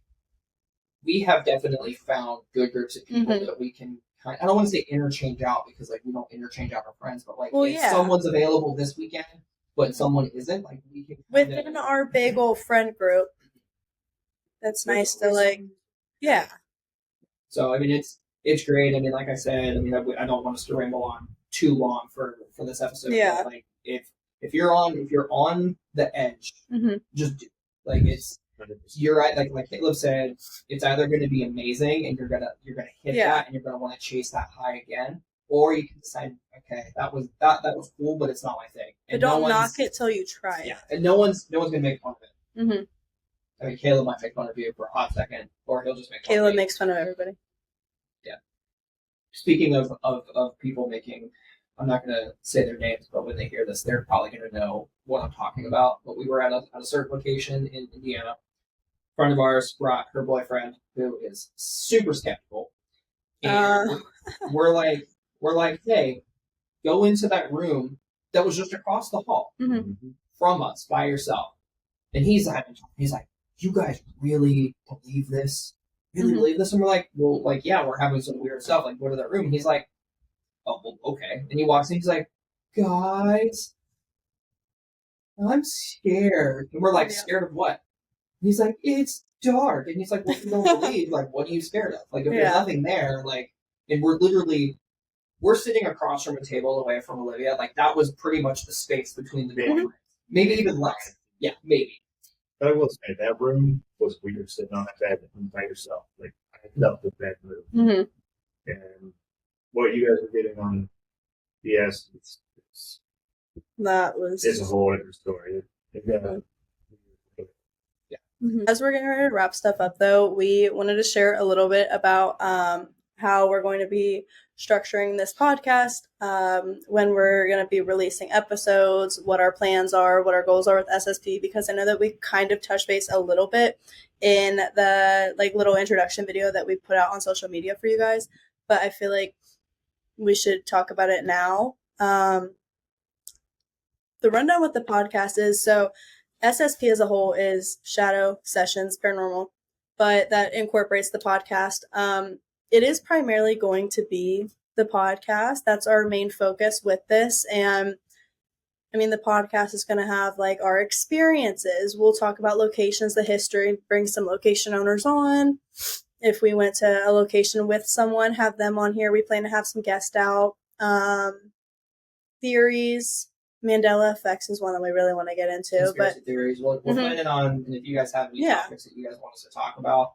we have definitely found good groups of people that we can. I don't want to say interchange out because like we don't interchange out our friends, but like if someone's available this weekend, but someone isn't, like we can within our big old friend group. That's nice to like, yeah. So I mean, it's great. I mean, like I said, I mean, I don't want us to ramble on too long for this episode. Yeah. But like if you're on the edge, just do like it's. You're right, like Caleb said, it's either going to be amazing and you're gonna hit that and you're gonna want to chase that high again, or you can decide, okay, that was cool, but it's not my thing. And but don't knock it till you try it. Yeah, and no one's gonna make fun of it. I mean, Caleb might make fun of you for a hot second, or he'll just make fun of Caleb makes fun of everybody. Yeah. Speaking of people making, I'm not gonna say their names, but when they hear this, they're probably gonna know what I'm talking about. But we were at a certain location in Indiana. A friend of ours brought her boyfriend, who is super skeptical, and we're like, hey, go into that room that was just across the hall from us by yourself. And he's like, you guys really believe this? Really believe this? And we're like, well, like, yeah, we're having some weird stuff. Like, go to that room. And he's like, oh, well, okay. And he walks in. He's like, guys, I'm scared. And we're like, scared of what? And he's like, it's dark. And he's like, well, if you don't believe, like, what are you scared of? Like, if there's nothing there, like, and we're sitting across from a table away from Olivia. Like, that was pretty much the space between the door. Maybe even less. Yeah, maybe. But I will say, that room was weird, sitting on that bed by yourself. Like, I love the bed room. And what you guys were getting on BS, it's a whole other story. As we're getting ready to wrap stuff up, though, we wanted to share a little bit about how we're going to be structuring this podcast, when we're going to be releasing episodes, what our plans are, what our goals are with SSP, because I know that we kind of touched base a little bit in the like little introduction video that we put out on social media for you guys, but I feel like we should talk about it now. The rundown with the podcast is, so SSP as a whole is Shadow Sessions Paranormal, but that incorporates the podcast. It is primarily going to be the podcast. That's our main focus with this. And I mean, the podcast is going to have like our experiences. We'll talk about locations, the history, bring some location owners on. If we went to a location with someone, have them on here. We plan to have some guests out. Theories. Mandela effects is one that we really want to get into. Conspiracy theories. We're planning on, and if you guys have any topics that you guys want us to talk about,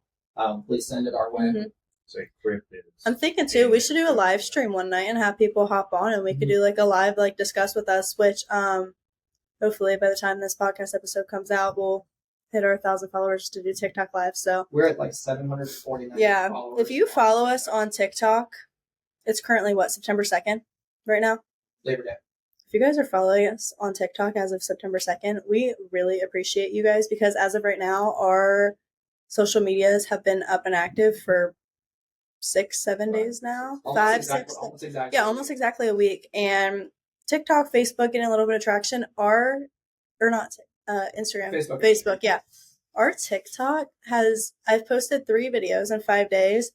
please send it our way. I'm thinking too, we should do a live stream one night and have people hop on, and we could do like a live like discuss with us, which hopefully by the time this podcast episode comes out, we'll hit our 1,000 followers to do TikTok live. So we're at like 749 followers. If you follow us on TikTok, it's currently September 2nd right now? Labor Day. If you guys are following us on TikTok as of September 2nd, we really appreciate you guys, because as of right now, our social medias have been up and active for 6-7 days now. Almost exactly a week. And TikTok, Facebook getting a little bit of traction. Instagram, Facebook. Facebook, yeah. Our TikTok I've posted 3 videos in 5 days.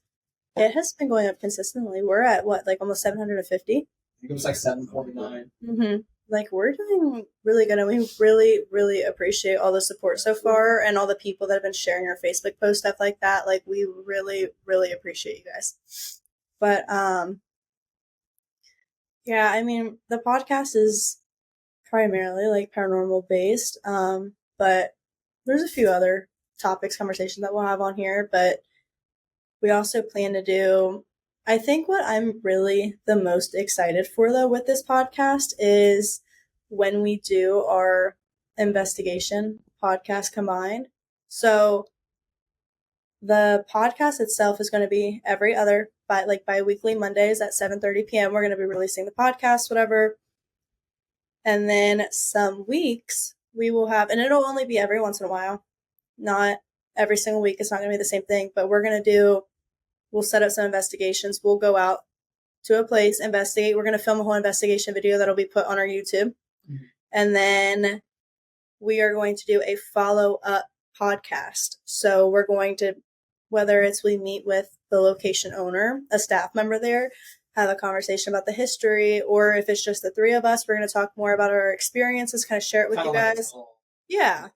It has been going up consistently. We're at what, like almost 750? I think it was like 749. Mm-hmm. Like, we're doing really good, and we really, really appreciate all the support so far and all the people that have been sharing our Facebook posts, stuff like that. Like, we really, really appreciate you guys. But, yeah, I mean, the podcast is primarily, like, paranormal based, but there's a few other topics, conversations that we'll have on here, but we also plan to do, I think what I'm really the most excited for, though, with this podcast is when we do our investigation podcast combined. So the podcast itself is going to be every other, bi-weekly Mondays at 7:30 p.m. We're going to be releasing the podcast, whatever. And then some weeks we will have, and it'll only be every once in a while, not every single week. It's not going to be the same thing, but we'll set up some investigations. We'll go out to a place, investigate. We're going to film a whole investigation video that'll be put on our YouTube. Mm-hmm. And then we are going to do a follow-up podcast. So we're going to, whether it's we meet with the location owner, a staff member there, have a conversation about the history, or if it's just the 3 of us, we're going to talk more about our experiences, kind of share it with you guys. Yeah.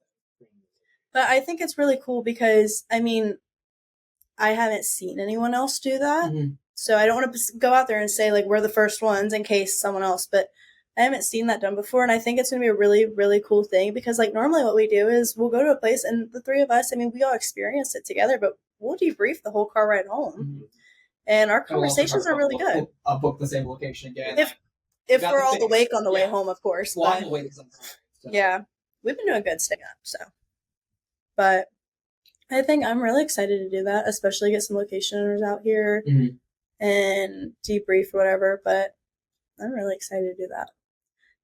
But I think it's really cool because, I mean, I haven't seen anyone else do that. Mm-hmm. So I don't want to go out there and say, like, we're the first ones in case someone else, but I haven't seen that done before. And I think it's going to be a really, really cool thing because, like, normally what we do is we'll go to a place and the 3 of us, I mean, we all experience it together, but we'll debrief the whole car ride home. Mm-hmm. And our conversations are really good. I'll book the same location again. If we're all awake on the way home, of course. Well, I'm awake sometimes. So. Yeah. We've been doing good staying up, so. But I think I'm really excited to do that, especially get some location owners out here and debrief or whatever, but I'm really excited to do that.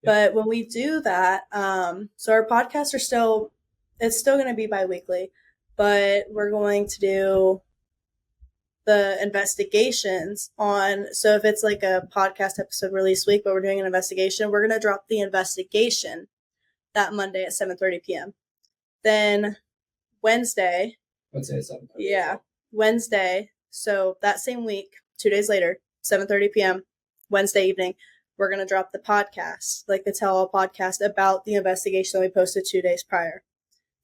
Yeah. But when we do that, so our podcasts it's still going to be bi-weekly, but we're going to do the investigations so if it's like a podcast episode release week, but we're doing an investigation, we're going to drop the investigation that Monday at 7:30 p.m. Then Wednesday at 7:30. Yeah. Wednesday. So that same week, 2 days later, 7:30 p.m., Wednesday evening, we're going to drop the podcast, like the tell-all podcast about the investigation that we posted 2 days prior.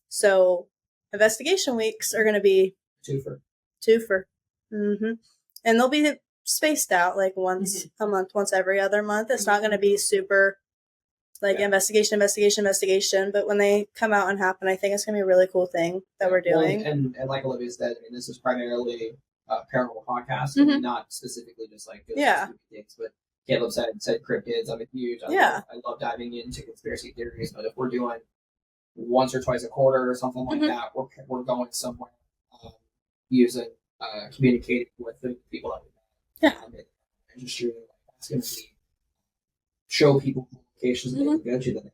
So investigation weeks are going to be twofer. Mm-hmm. And they'll be spaced out like once a month, once every other month. It's not going to be super investigation. But when they come out and happen, I think it's going to be a really cool thing that we're doing. Well, and like Olivia said, I mean, this is primarily a paranormal podcast, not specifically just like things, but Caleb said cryptids. I'm a huge. I love diving into conspiracy theories, but if we're doing once or twice a quarter or something like that, we're going somewhere using communicating with the people that we met. And just shooting. It's going to be show people locations that they can go to that.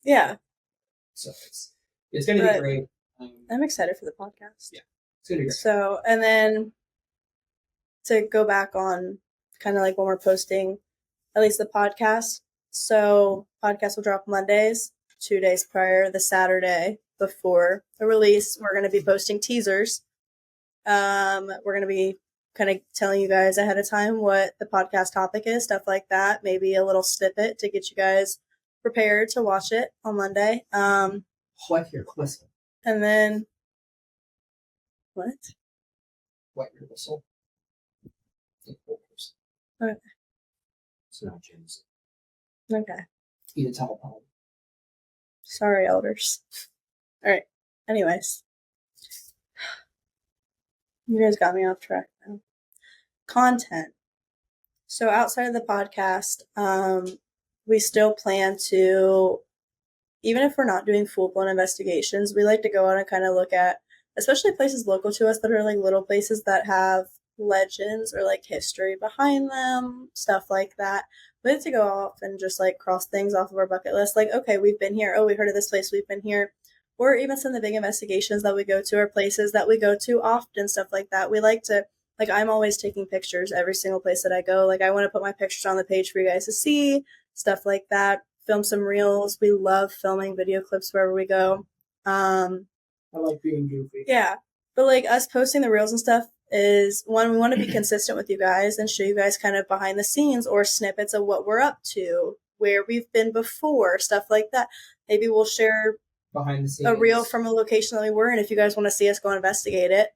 Yeah. So it's going to be great. I'm excited for the podcast. Yeah, it's going to be great. So, and then to go back on kind of like when we're posting at least the podcast. So podcast will drop Mondays, 2 days prior, the Saturday before the release. We're going to be posting teasers. We're going to be kind of telling you guys ahead of time what the podcast topic is, stuff like that. Maybe a little snippet to get you guys prepared to watch it on Monday. Wet your whistle. And then what? Wet your whistle. Okay. It's not James. Okay. Eat a telephone. Sorry, elders. All right. Anyways. You guys got me off track now. Content. So outside of the podcast, we still plan to, even if we're not doing full-blown investigations, we like to go out and kind of look at, especially places local to us that are like little places that have legends or like history behind them, stuff like that. We like to go off and just like cross things off of our bucket list. Like, okay, we've been here. Oh, we heard of this place. We've been here. Or even some of the big investigations that we go to or places that we go to often, stuff like that. We like to, like, I'm always taking pictures every single place that I go. Like, I want to put my pictures on the page for you guys to see, stuff like that. film some reels. We love filming video clips wherever we go. I like being goofy. Yeah. But like us posting the reels and stuff is one, we want to be consistent with you guys and show you guys kind of behind the scenes or snippets of what we're up to, where we've been before, stuff like that. Maybe we'll share Behind the scenes. a reel from a location that we were in. If you guys want to see us go investigate it,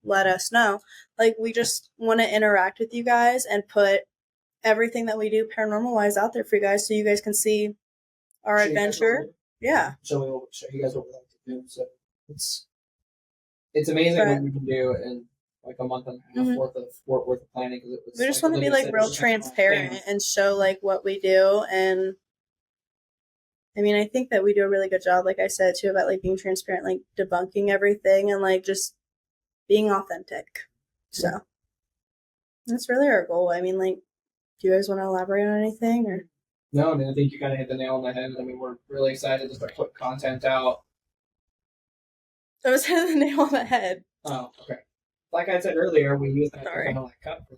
let us know. Like, we just want to interact with you guys and put everything that we do paranormal wise out there for you guys so you guys can see our adventure. Yeah. So we'll show you guys what we like to do. So it's amazing what we can do in like a month and a half worth of planning. Cause we just want to be like real transparent and show like what we do. And I mean, I think that we do a really good job, like I said too, about like being transparent, like debunking everything and like just being authentic. So that's really our goal. I mean, like, do you guys want to elaborate on anything or? No, I mean, I think you kind of hit the nail on the head. I mean, we're really excited just to put content out. I was hitting the nail on the head. Oh, okay. Like I said earlier, we use that to kind of like cut for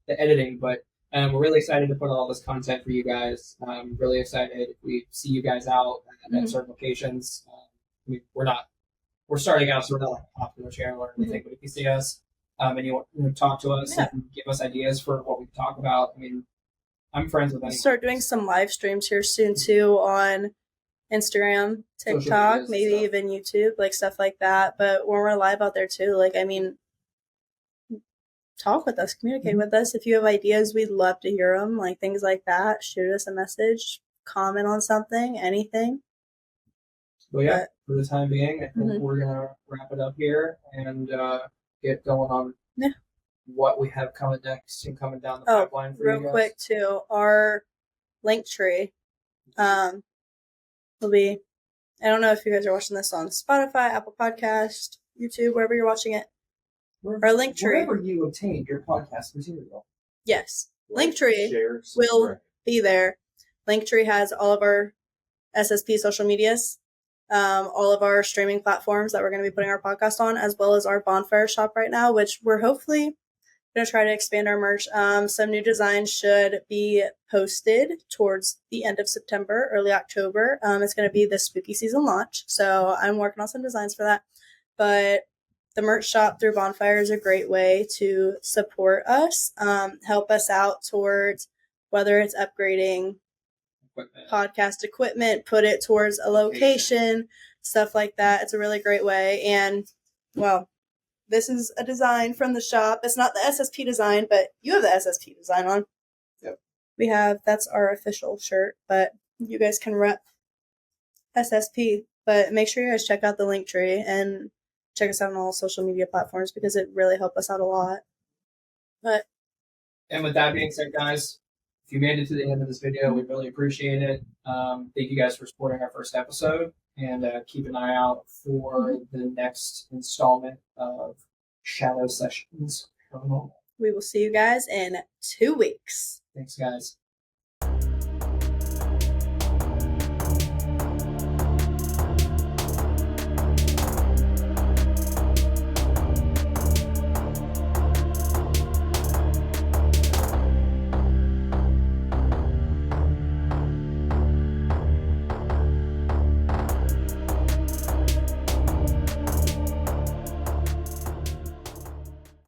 the editing, but we're really excited to put all this content for you guys. Really excited if we see you guys out at certain locations. I mean, we're starting out, so we're not like a popular channel or anything, but if you see us and you want to talk to us and give us ideas for what we talk about, I mean, I'm friends with anyone. Start doing some live streams here soon too on Instagram, TikTok, maybe even YouTube, like stuff like that. But when we're live out there too, like, I mean, talk with us, communicate with us. If you have ideas, we'd love to hear them, like things like that. Shoot us a message, comment on something, anything. Well, yeah, for the time being, I think we're going to wrap it up here and get going on what we have coming next and coming down the pipeline for you guys. Real quick too, our link tree will be, I don't know if you guys are watching this on Spotify, Apple Podcast, YouTube, wherever you're watching it. Our link tree. Wherever you obtained your podcast material. Yes. Link tree will be there. Linktree has all of our SSP social medias, all of our streaming platforms that we're going to be putting our podcast on, as well as our bonfire shop right now, which we're hopefully going to try to expand our merch. Some new designs should be posted towards the end of September, early October. It's going to be the spooky season launch, so I'm working on some designs for that. But the merch shop through Bonfire is a great way to support us, help us out towards whether it's upgrading podcast equipment, put it towards a location, stuff like that. It's a really great way. And, well, this is a design from the shop. It's not the SSP design, but you have the SSP design on. Yep. That's our official shirt, but you guys can rep SSP. But make sure you guys check out the link tree and check us out on all social media platforms because it really helped us out a lot. And with that being said, guys, if you made it to the end of this video, we really appreciate it. Thank you guys for supporting our first episode, and keep an eye out for the next installment of Shadow Sessions Paranormal. We will see you guys in 2 weeks. Thanks, guys.